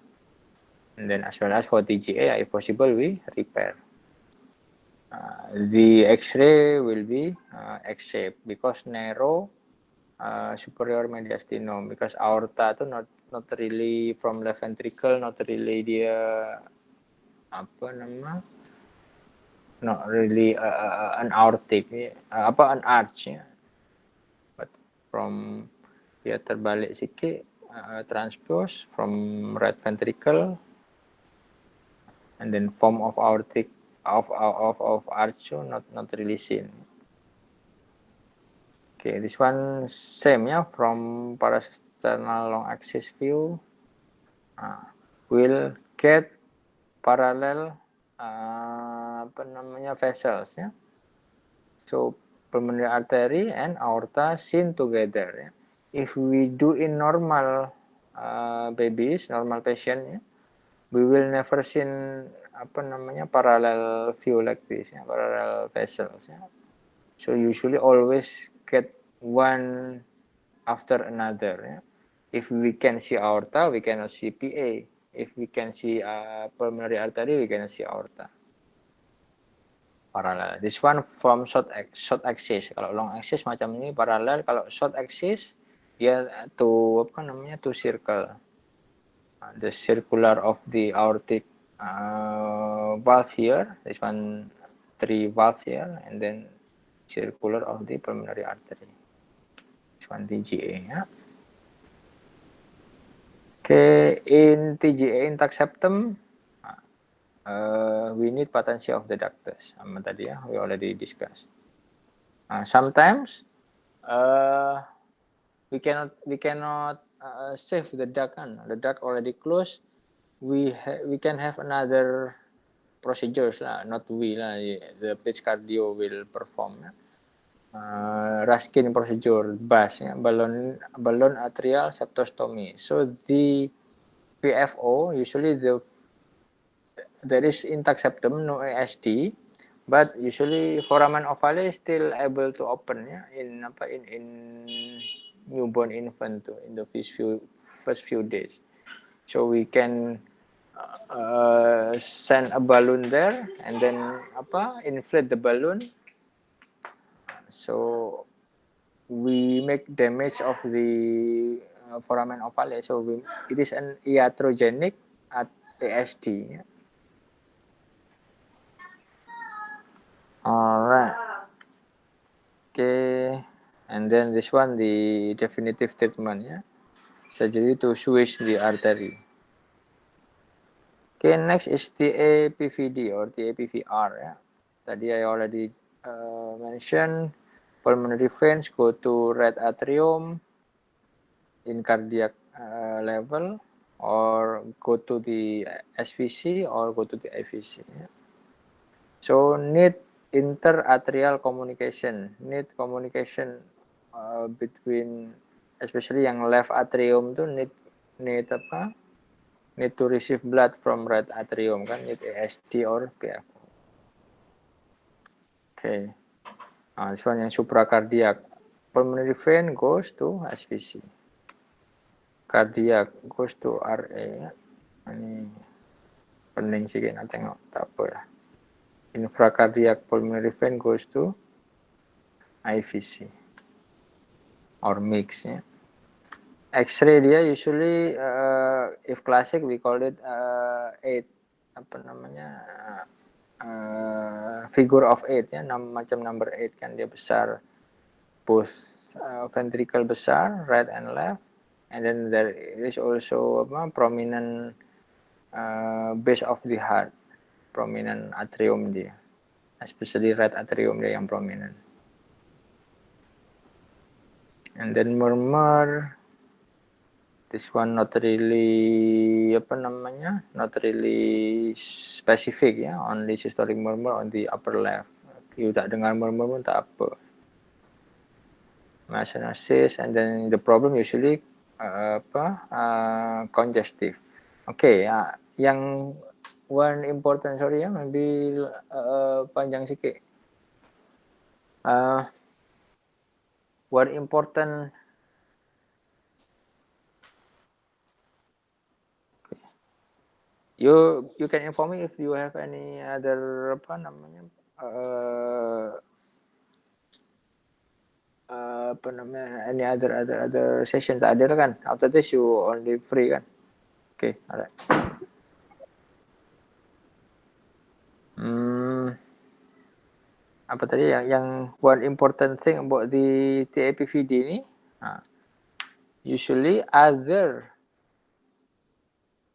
And then as well as for TGA, if possible, we repair. The X-ray will be X-shaped because narrow superior mediastinum, because aorta itu not really from left ventricle, not really dia not really an aortic, an arch ya. But from dia terbalik sikit, transpose from right ventricle, and then form of aortic of arch not really seen. Okay, this one same ya, from parasternal long axis view, will get parallel vessels ya. So pulmonary artery and aorta seen together ya. If we do in normal babies, normal patient ya, we will never seen parallel view like this ya, parallel vessels ya. So usually always get one after another ya. If we can see aorta, we cannot see PA. If we can see pulmonary artery, we cannot see aorta. Parallel. This one from short axis. Kalau long axis macam ini parallel. Kalau short axis dia to circle. the circular of the aortic valve here, this one 3 valve here, and then circular of the pulmonary artery, this one TGA. Yeah. Okay, in TGA intact septum, we need patency of the ductus. Sama tadi ya, we already discussed. Sometimes we cannot save the duct kan. The duct already closed. We can have another procedures lah, not we lah. The page cardio will perform. Raskin procedure, BAS, ya, balloon atrial septostomy. So the PFO usually there is intact septum, no ASD, but usually foramen ovale is still able to open ya in newborn infant too, in the first few days. So we can send a balloon there and then inflate the balloon. So we make damage of the foramen ovale. So it is an iatrogenic at ASD. Yeah. All right. Okay, and then this one, the definitive treatment, yeah, surgery to switch the artery. Okay, next is the APVD or the APVR. Yeah, tadi I already mentioned pulmonary veins go to right atrium in cardiac level, or go to the SVC or go to the IVC. Yeah. So need interatrial communication, need communication between, especially yang left atrium tuh need to receive blood from right atrium kan, need ASD or PFO. Okay, this one yang supracardiac, pulmonary vein goes to SVC, cardiac goes to RA. Ini pening sih kita tengok, tak apa lah. Infracardiac pulmonary vein goes to IVC or mix. Yeah. X-ray dia usually if classic we call it 8 figure of 8 ya, macam number 8 kan, dia besar, both ventricle besar, right and left, and then there is also prominent base of the heart, prominent atrium dia, especially right atrium dia yang prominent. And then murmur, this one not really not really specific ya, only systolic murmur on the upper left. You tak dengar murmur pun tak apa. Myosinus, and then the problem usually congestive. Okay, yang one important, sorry ya, maybe panjang sikit. One important you can inform me if you have any other any other session. Tak ada kan? After this you only free kan? Okay, alright. Apa tadi yang one important thing about the TAPVD ni? Usually other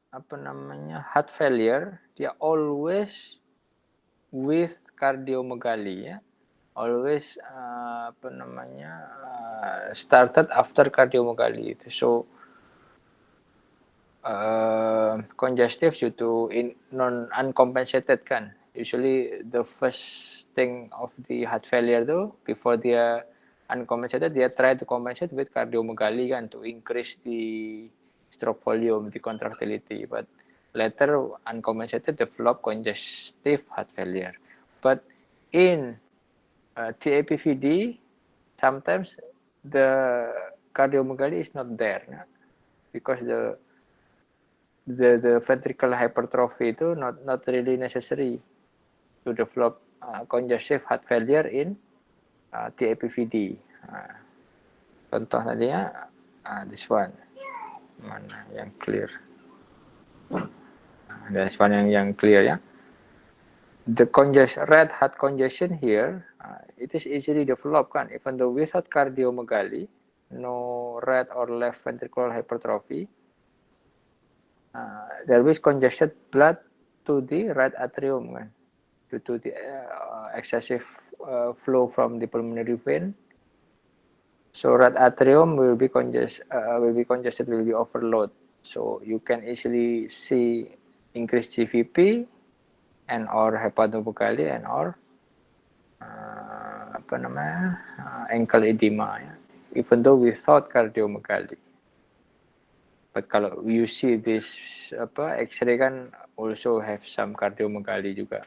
heart failure, dia always with cardiomegaly ya. Always started after cardiomegaly. So congestive due to uncompensated kan. Usually the first thing of the heart failure tu, before dia uncompensated, dia try to compensate with cardiomegaly kan, to increase the stroke volume, the contractility. But later uncompensated develop congestive heart failure. But in TAPVD, sometimes the cardiomegaly is not there, because the ventricular hypertrophy itu not really necessary to develop congestive heart failure in TAPVD. Contoh tadi ya, this one, mana yang clear. That's one yang clear ya. The red heart congestion here, it is easily developed kan, even though without cardiomegaly, no right or left ventricular hypertrophy, there is congested blood to the right atrium kan, due to the excessive flow from the pulmonary vein. So right atrium will be congested, will be overload. So you can easily see increased GVP and or hepatomegaly and or ankle edema ya. Even though without cardiomegaly. But kalau you see this X-ray kan also have some cardiomegaly juga.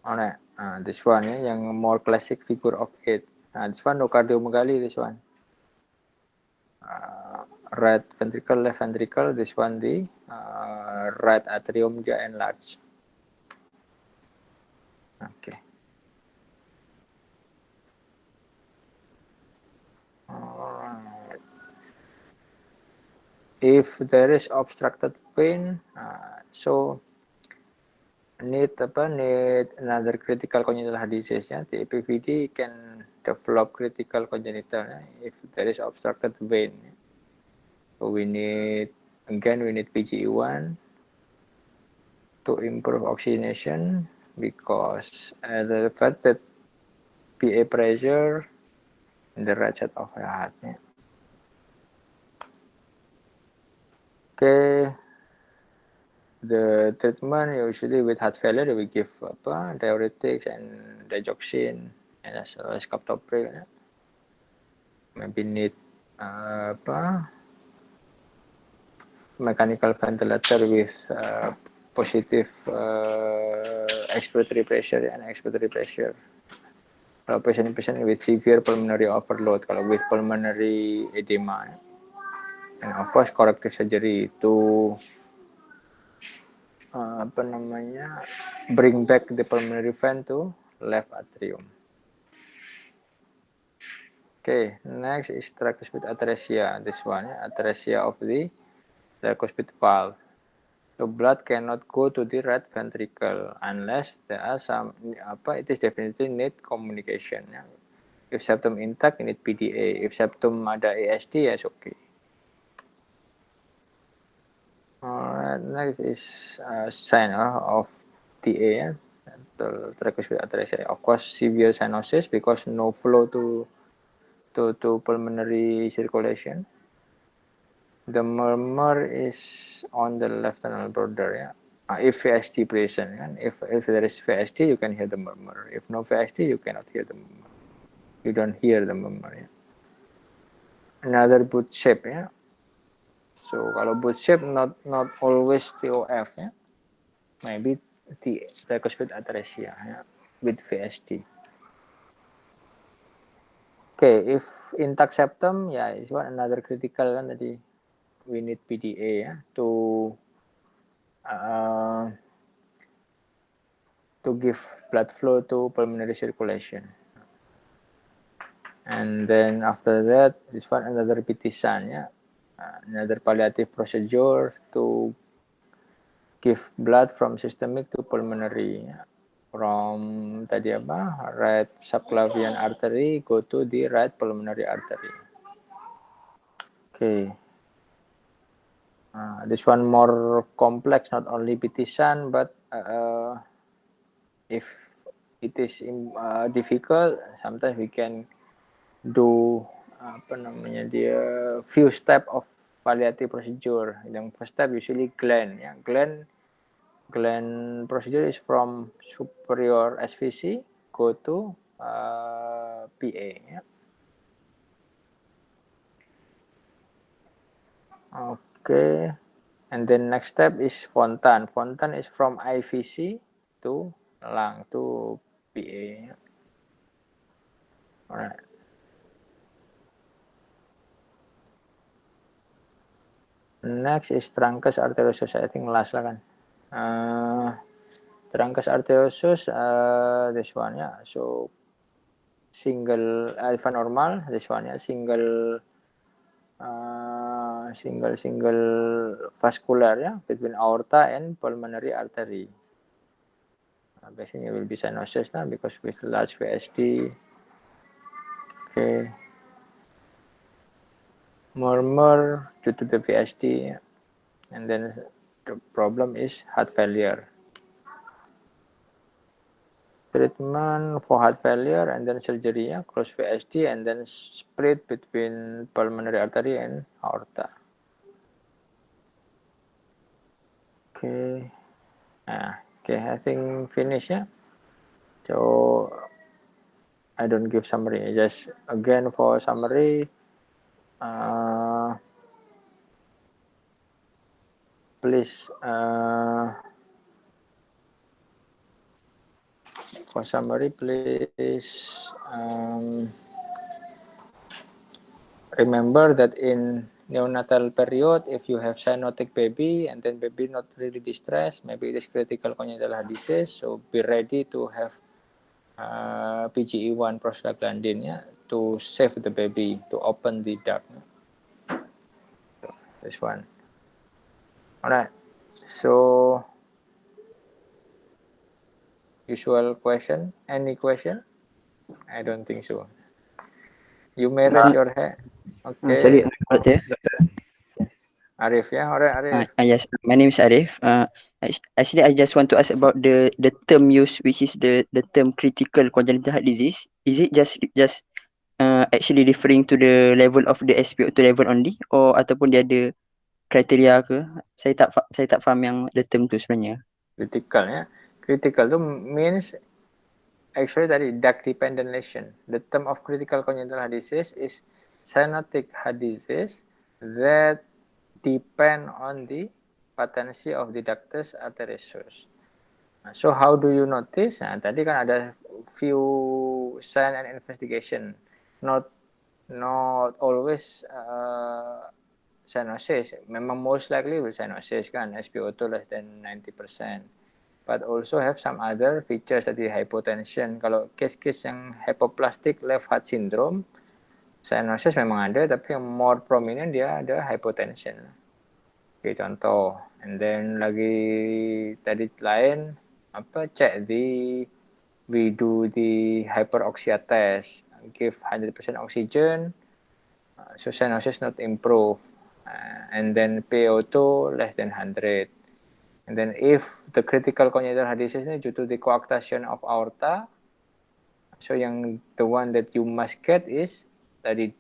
Alright, this one ya, yang more classic figure of 8. This one no cardiomegaly, this one. Right ventricle, left ventricle, this one the right atrium dia enlarged. Okay. If there is obstructed vein, so need another critical congenital heart disease ya. The APVD can develop critical congenital if there is obstructed vein. So we need PGE1 to improve oxygenation because the elevated PA pressure in the right side of the heart. Ya. Okay. The treatment usually with heart failure we give diuretics and digoxin and as well as captopril. Ya. Maybe need mechanical ventilator with positive expiratory pressure and expiratory pressure. Kalau patient with severe pulmonary overload, kalau with pulmonary edema, and of course corrective surgery to bring back the pulmonary vein to left atrium. Okay, next is tricuspid atresia. This one, atresia of the tricuspid valve. So blood cannot go to the right ventricle unless there are some it is definitely need communication. Ya. If septum intact, you need PDA. If septum ada ASD, yes okay. Alright, next is sign of TA, tricuspid atresia. Of course, severe cyanosis because no flow to pulmonary circulation. The murmur is on the left tunnel border. Yeah. If VST present, and if there is VST, you can hear the murmur. If no VST, you cannot hear the murmur. You don't hear the murmur. Yeah. Another boot shape. Yeah. So kalau boot shape not always TOF. Yeah. Maybe the tricuspid atresia yeah, with VST. Okay, if intact septum, yeah, it's one another critical kan tadi. We need PDA ya to give blood flow to pulmonary circulation. And then after that, this one another pitisan ya, another palliative procedure to give blood from systemic to pulmonary. Ya. From tadi right subclavian artery go to the right pulmonary artery. Okay. This one more complex, not only pitisan, but if it is difficult, sometimes we can do few step of palliative procedure. Yang first step usually Glenn. Ya. Glenn procedure is from superior SVC go to PA. Ya. Okay, and then next step is Fontan. Fontan is from IVC to lung to PA. Alright. Next is truncus arteriosus. I think last lah kan. Truncus arteriosus, this one ya. So single alpha normal, this one ya. Single single vascular ya between aorta and pulmonary artery. Basically will be cyanosis lah because with large VSD. Okay. Murmur due to the VSD, and then the problem is heart failure. Treatment for heart failure and then surgery ya, close VSD and then split between pulmonary artery and aorta. Okay. Okay, I think finish ya. So I don't give summary. Just again for summary, please for summary, please remember that in neonatal period, if you have cyanotic baby and then baby not really distressed, maybe it is critical congenital heart disease. So be ready to have PGE1 prostaglandin ya, to save the baby, to open the duct. So, this one. Alright. So usual question. Any question? I don't think so. You may raise your hand. Okay. Sorry, Doctor. Arif ya, alright Arif. Yes, my name is Arif. Actually, I just want to ask about the term used, which is the term critical congenital heart disease. Is it just actually referring to the level of the SpO2 level only, or ataupun dia ada kriteria ke? Saya tak faham yang the term tu sebenarnya. Critical ya. Critical tu means actually tadi duct dependent lesion. The term of critical congenital heart disease is cyanotic heart disease that depend on the patency of the ductus arteriosus. So how do you notice? Nah, tadi kan ada few sign and investigation. Not always cyanosis. Memang most likely will cyanosis kan, SpO2 less than 90%. But also have some other features tadi hypotension. Kalau case-case yang hypoplastic left heart syndrome, cyanosis memang ada, tapi yang more prominent dia ada hypotension. Oke, contoh. And then lagi tadi lain, check we do the hyperoxia test, give 100% oxygen, so cyanosis not improve, and then PO2 less than 100. And then if the critical congenital heart disease ini due to the coarctation of aorta, so yang the one that you must get is tadi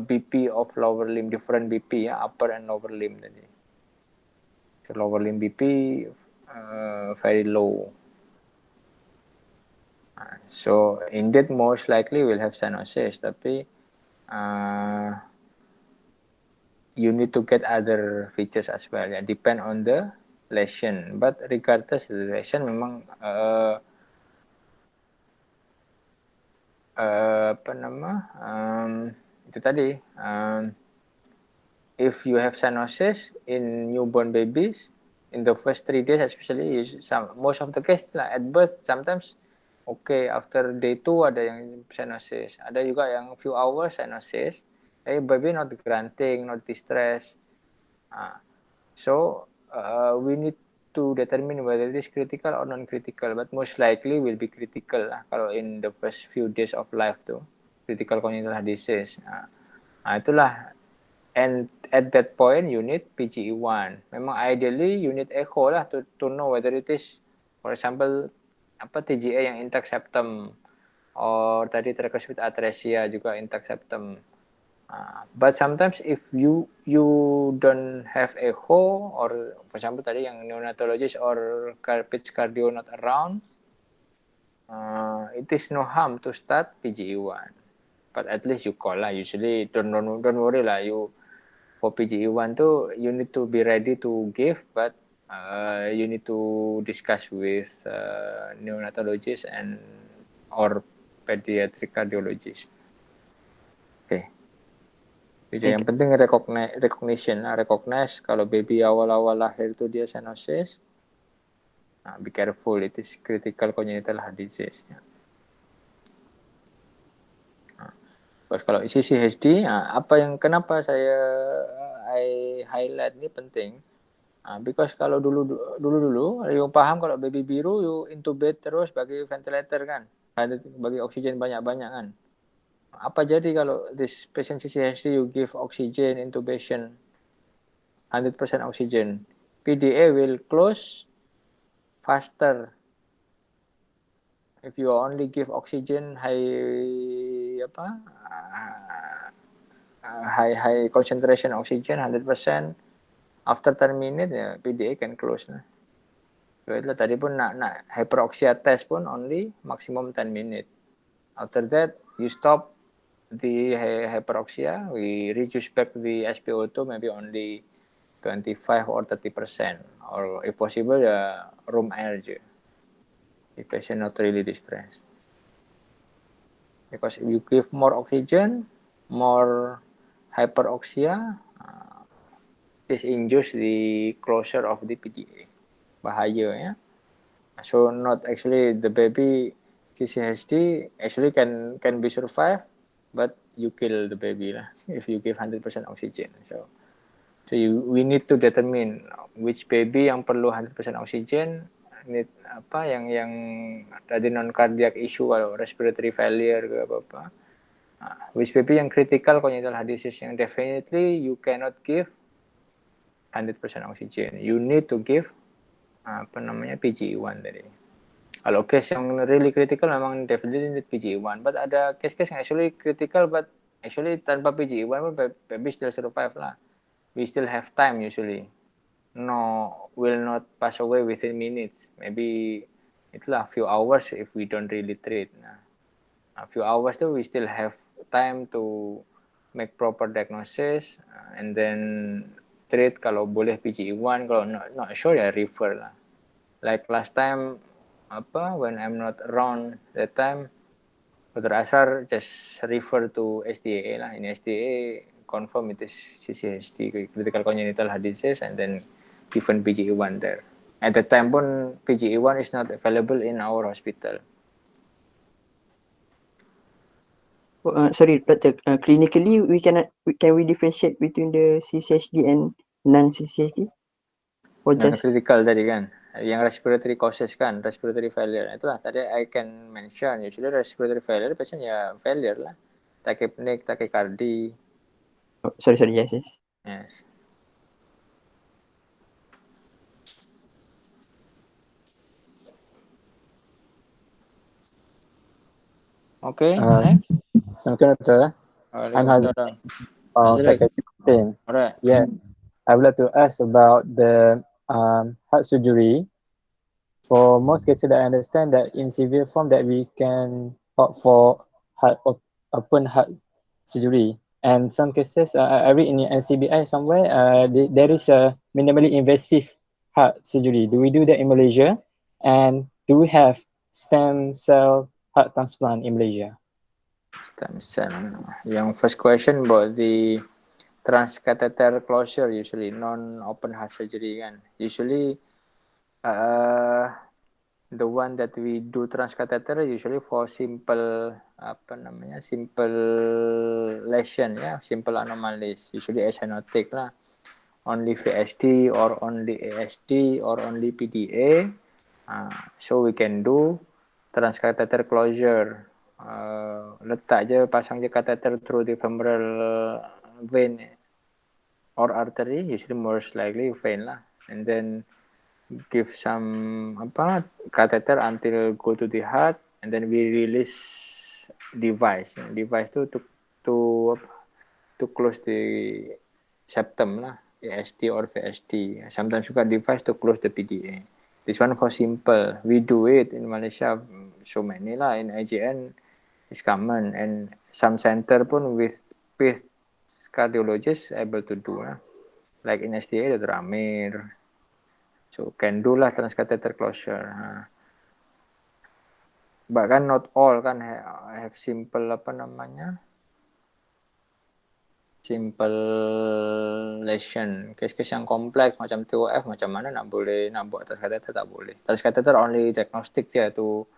BP of lower limb, different BP ya, upper and lower limb tadi. So lower limb BP very low. So indeed most likely will have cyanosis, tapi you need to get other features as well ya, depend on the lesion. But regardless the lesion memang itu tadi if you have cyanosis in newborn babies in the first 3 days especially, most of the case lah at birth sometimes okay, after day 2 ada yang cyanosis, ada juga yang few hours cyanosis, baby not grunting, not distress. So we need to determine whether it is critical or non-critical, but most likely will be critical lah kalau in the first few days of life tuh, critical congenital heart disease. Itulah, and at that point you need PGE1. Memang ideally you need echo lah to know whether it is, for example, TGA yang intact septum, or tadi tricuspid atresia juga intact septum. But sometimes if you don't have echo, or for example tadi yang neonatologist or pitch cardio not around, it is no harm to start PGE1. But at least you call lah. Usually don't worry lah. You for PGE1 too, you need to be ready to give, but you need to discuss with neonatologist and or pediatric cardiologist. Okay. Jadi yang penting recognize kalau baby awal-awal lahir itu dia cyanosis. Be careful, it is critical congenital heart disease. Terus kalau CCHD, kenapa saya I highlight ini penting. Because kalau dulu you paham kalau baby biru you intubate terus bagi ventilator kan, bagi oksigen banyak-banyak kan. Apa jadi kalau this patient CCHD you give oxygen intubation 100% oxygen, PDA will close faster if you only give oxygen high concentration oxygen 100%. After 10 minutes ya PDA can close nah. So itulah tadi pun nak hyperoxia test pun only maximum 10 minutes. After that you stop the hyperoxia, we reduce back the SpO2 maybe only 25 or 30%, or if possible ya room air je. If patient not really distressed. Because if you give more oxygen, more hyperoxia, this induce the closure of the PDA. Bahaya ya. So not actually the baby CCHD actually can be survived, but you kill the baby lah if you give 100% oxygen. So we need to determine which baby yang perlu 100% oxygen, need apa yang tadi non cardiac issue kalau respiratory failure ke apa. Which baby yang critical congenital heart disease yang definitely you cannot give 100% oxygen. You need to give PGE1 tadi. Kalau case yang really critical memang definitely need PGE1, but ada case-case yang actually critical but actually tanpa PGE1 pun baby still survive lah. We still have time usually. No, will not pass away within minutes. Maybe itulah few hours if we don't really treat. Nah, a few hours tuh we still have time to make proper diagnosis and then treat kalau boleh PGE1, kalau not sure ya refer lah. Like last time when I'm not around that time, Dr. Asar just refer to SDA lah. In SDA confirm it is CCHD, critical congenital heart disease, and then given PGE1 there. At the time pun PGE1 is not available in our hospital. Sorry, Doctor. Clinically, can we differentiate between the CCHD and non-CCHD? Or just critical tadi kan, yang respiratory causes kan, respiratory failure. Itulah tadi I can mention. Usually respiratory failure patient ya failure lah, tachypneic, tachycardia. sorry, yes. Yes. Okay, next. Assalamualaikum, Doctor. I'm Hazan. Second thing. Alright. Yeah, I would like to ask about the heart surgery. For most cases, I understand that in severe form that we can opt for open heart surgery. And some cases, I read in the NCBI somewhere, there is a minimally invasive heart surgery. Do we do that in Malaysia? And do we have stem cell heart transplant in Malaysia? Stem cell. Yang first question about the transcatheter closure, usually non-open heart surgery kan. Usually the one that we do transcatheter usually for simple simple lesion ya, simple anomalies, usually acyanotic lah, only VSD or only ASD or only PDA. So we can do transcatheter closure. Letak je, pasang je catheter through the femoral vein or artery, usually most likely vein lah, and then give some catheter until go to the heart, and then we release device to close the septum lah, ASD or VSD. Sometimes juga device to close the PDA. This one for simple. We do it in Malaysia so many lah. In IJN is common, and some center pun with cardiologist able to do lah. Like in SDA Dr. Amir. So can do lah transcatheter closure. Bahkan not all kan have simple simple lesion. Case-case yang kompleks macam TOF macam mana nak buat transcatheter, tak boleh. Transcatheter only diagnostic je to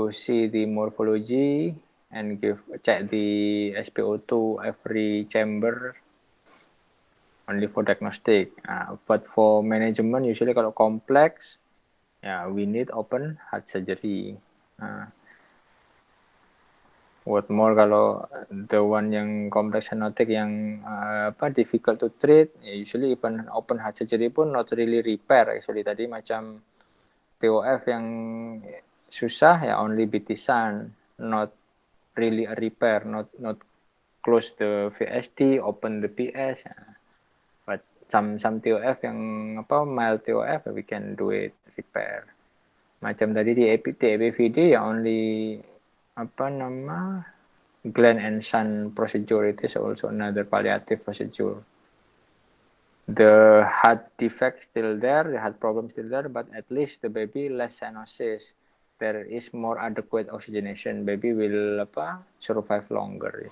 see the morphology and check the SpO2 every chamber. only for diagnostic. But for management, usually kalau complex, we need open heart surgery. What more kalau the one yang complex stenotic yang difficult to treat, usually even open heart surgery pun not really repair actually. Tadi macam TOF yang susah only bitisan, not really a repair, not close the VSD, open the PS. But some TOF yang mild TOF we can do it repair. Macam tadi di ABVD only Glenn and Son procedure, it is also another palliative procedure. The heart defect still there, the heart problem still there, but at least the baby less cyanosis. There is more adequate oxygenation. Baby will survive longer.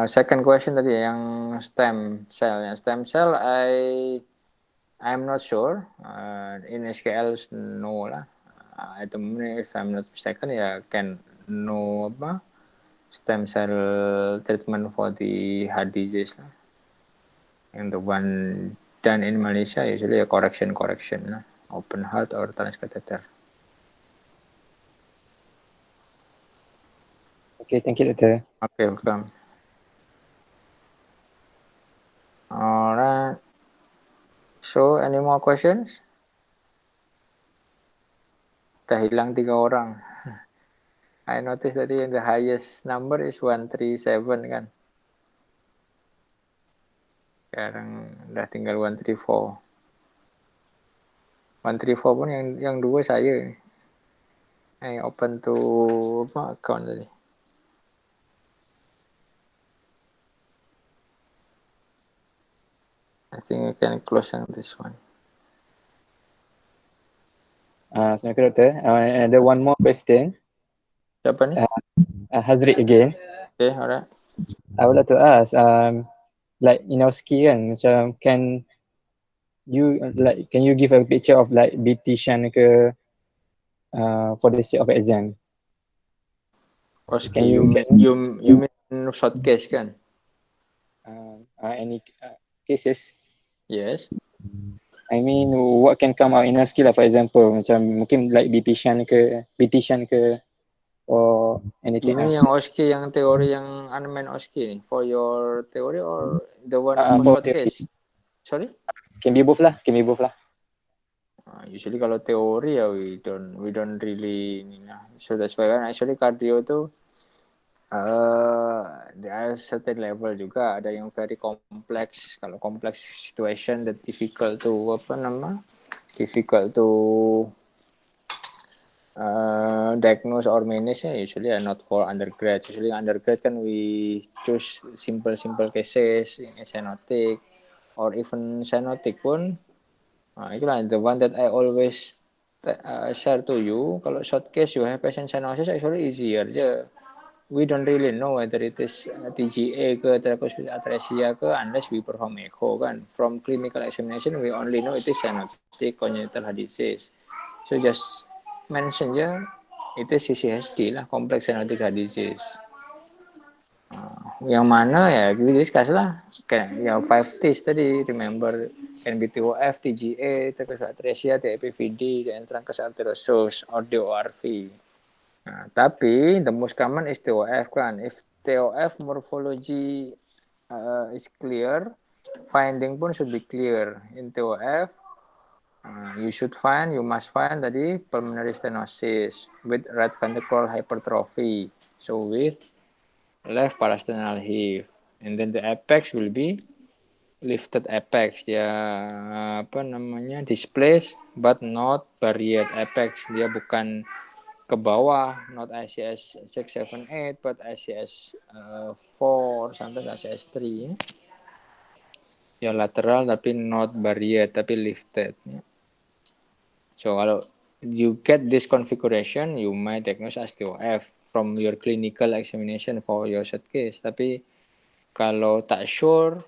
Second question tadi yang stem cell. Yang stem cell, I'm not sure. In SKL no lah. At the moment, if I'm not mistaken, can know stem cell treatment for the heart disease lah. And the one done in Malaysia usually a correction lah, open heart or transcatheter. Okay, thank you, Dr. Okay, welcome. Alright. So, any more questions? Dah hilang 3 orang. I noticed tadi the highest number is 137 kan. Sekarang dah tinggal 134. 134 pun yang 2 saya. Open to account tadi. I think you can close on this one. Assalamualaikum, Dr. Ada one more question. Siapa ni? Hazri again. Okay, alright. I would like to ask, like in our ski kan, macam can you give a picture of like BT shunt ke for the sake of exam? Okay, you mean short case kan? Any cases? Yes. I mean, what can come out in a skill lah, for example, macam mungkin like BT shunt ke, or anything You mean else. yang OSCE, yang teori yang unmanned OSCE ni? For your theory or the one for for short case? Sorry? Can be both lah. Usually kalau teori we don't really so that's why kan actually cardio tu there are certain level juga, ada yang very complex. Kalau complex situation that difficult to diagnose or manage, usually are not for undergrad. Usually undergrad kan we choose simple cases in cyanotic or even cyanotic pun. Itulah the one that I always share to you. Kalau short case you have patient cyanosis actually easier je. We don't really know whether it is TGA ke tricuspid atresia ke unless we perform echo kan. From clinical examination we only know it is cyanotic congenital heart disease. So just mention je itu CCHD lah, complex cyanotic heart disease. Yang mana ya kita discuss lah. Kayak yang 5 T's tadi, remember NBTOF, TGA, tricuspid atresia, TEPVD, dan truncus arteriosus or DORV. Tapi the most common is TOF kan. If TOF morphology is clear, finding pun should be clear. In TOF, you must find tadi pulmonary stenosis with right ventricular hypertrophy. So with left parasternal heave. And then the apex will be lifted apex. Dia displaced but not buried apex. Dia bukan ke bawah, not ICS 6, 7, 8, but ICS 4, sometimes ICS 3. Ya lateral tapi not buried, tapi lifted. So kalau you get this configuration, you might diagnose as TOF from your clinical examination for your short case. Tapi kalau tak sure,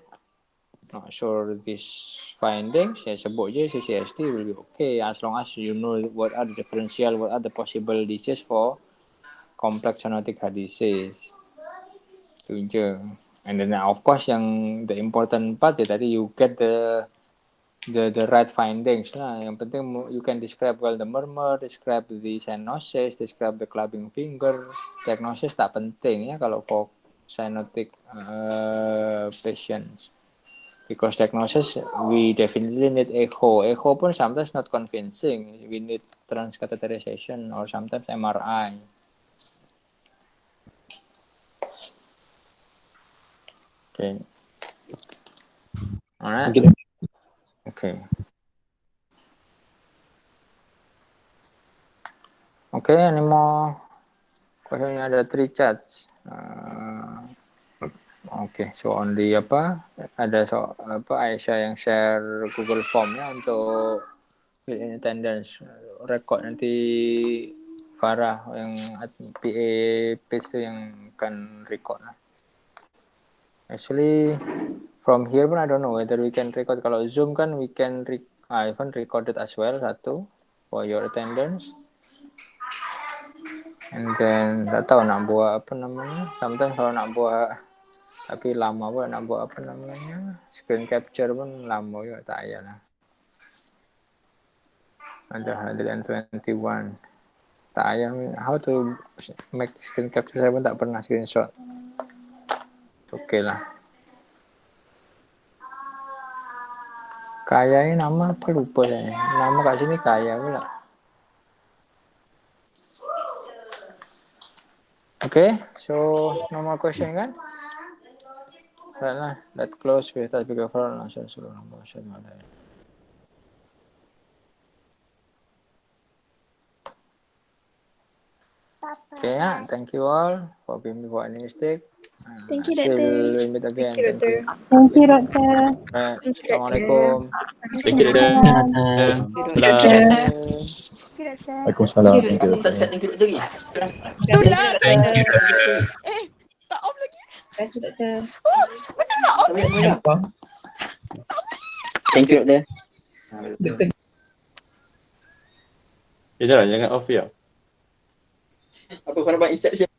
not sure these findings, ya sebut je CCSD will be okay as long as you know what are the differential, what are the possible disease for complex cyanotic heart disease. Itu je. And then of course yang the important part ya tadi you get the right findings lah. Yang penting you can describe well the murmur, describe the cyanosis, describe the clubbing finger. Diagnosis tak penting ya kalau for cyanotic patients. Because diagnosis we definitely need echo. Echo pun sometimes not convincing. We need transcatheterization or sometimes MRI. Okay. Alright. Okay. Okay, any more question? Ada 3 chats. Okay, so on the ada Aisyah yang share Google Form ya untuk fill in attendance, record nanti Farah yang PA page tu yang akan record lah. Actually from here pun I don't know whether we can record. Kalau Zoom kan we can even recorded as well satu for your attendance. And then tak tahu nak buat apa namanya. Sometimes kalau nak buat tapi lama pun nak buat apa namanya screen capture pun lama juga, tak payah lah. Ada 121 tak payah. How to make screen capture saya pun tak pernah screenshot. Okay lah. Kaya ni nama apa lupa saya. Nama kat sini Kaya pula. Okay, so no more question kan? Right lah, let's close with that bigger for langsung suruh nombor semua dah. Okay, thank you all for being before any mistake. Thank you, Till Doctor. we meet again. Thank you, Thank you. Thank you, Doktor. Right. Thank you, Doctor. Assalamualaikum. Thank you, Doktor. Doctor. Thank you, Doktor. Waalaikumsalam. Thank you, Doktor. Thank you lagi. Thank you, Tak off lagi. Terima kasih, Doktor. Macam nak off. Thank you, Doktor. Jangan off ya. Apa kau nak buat inception?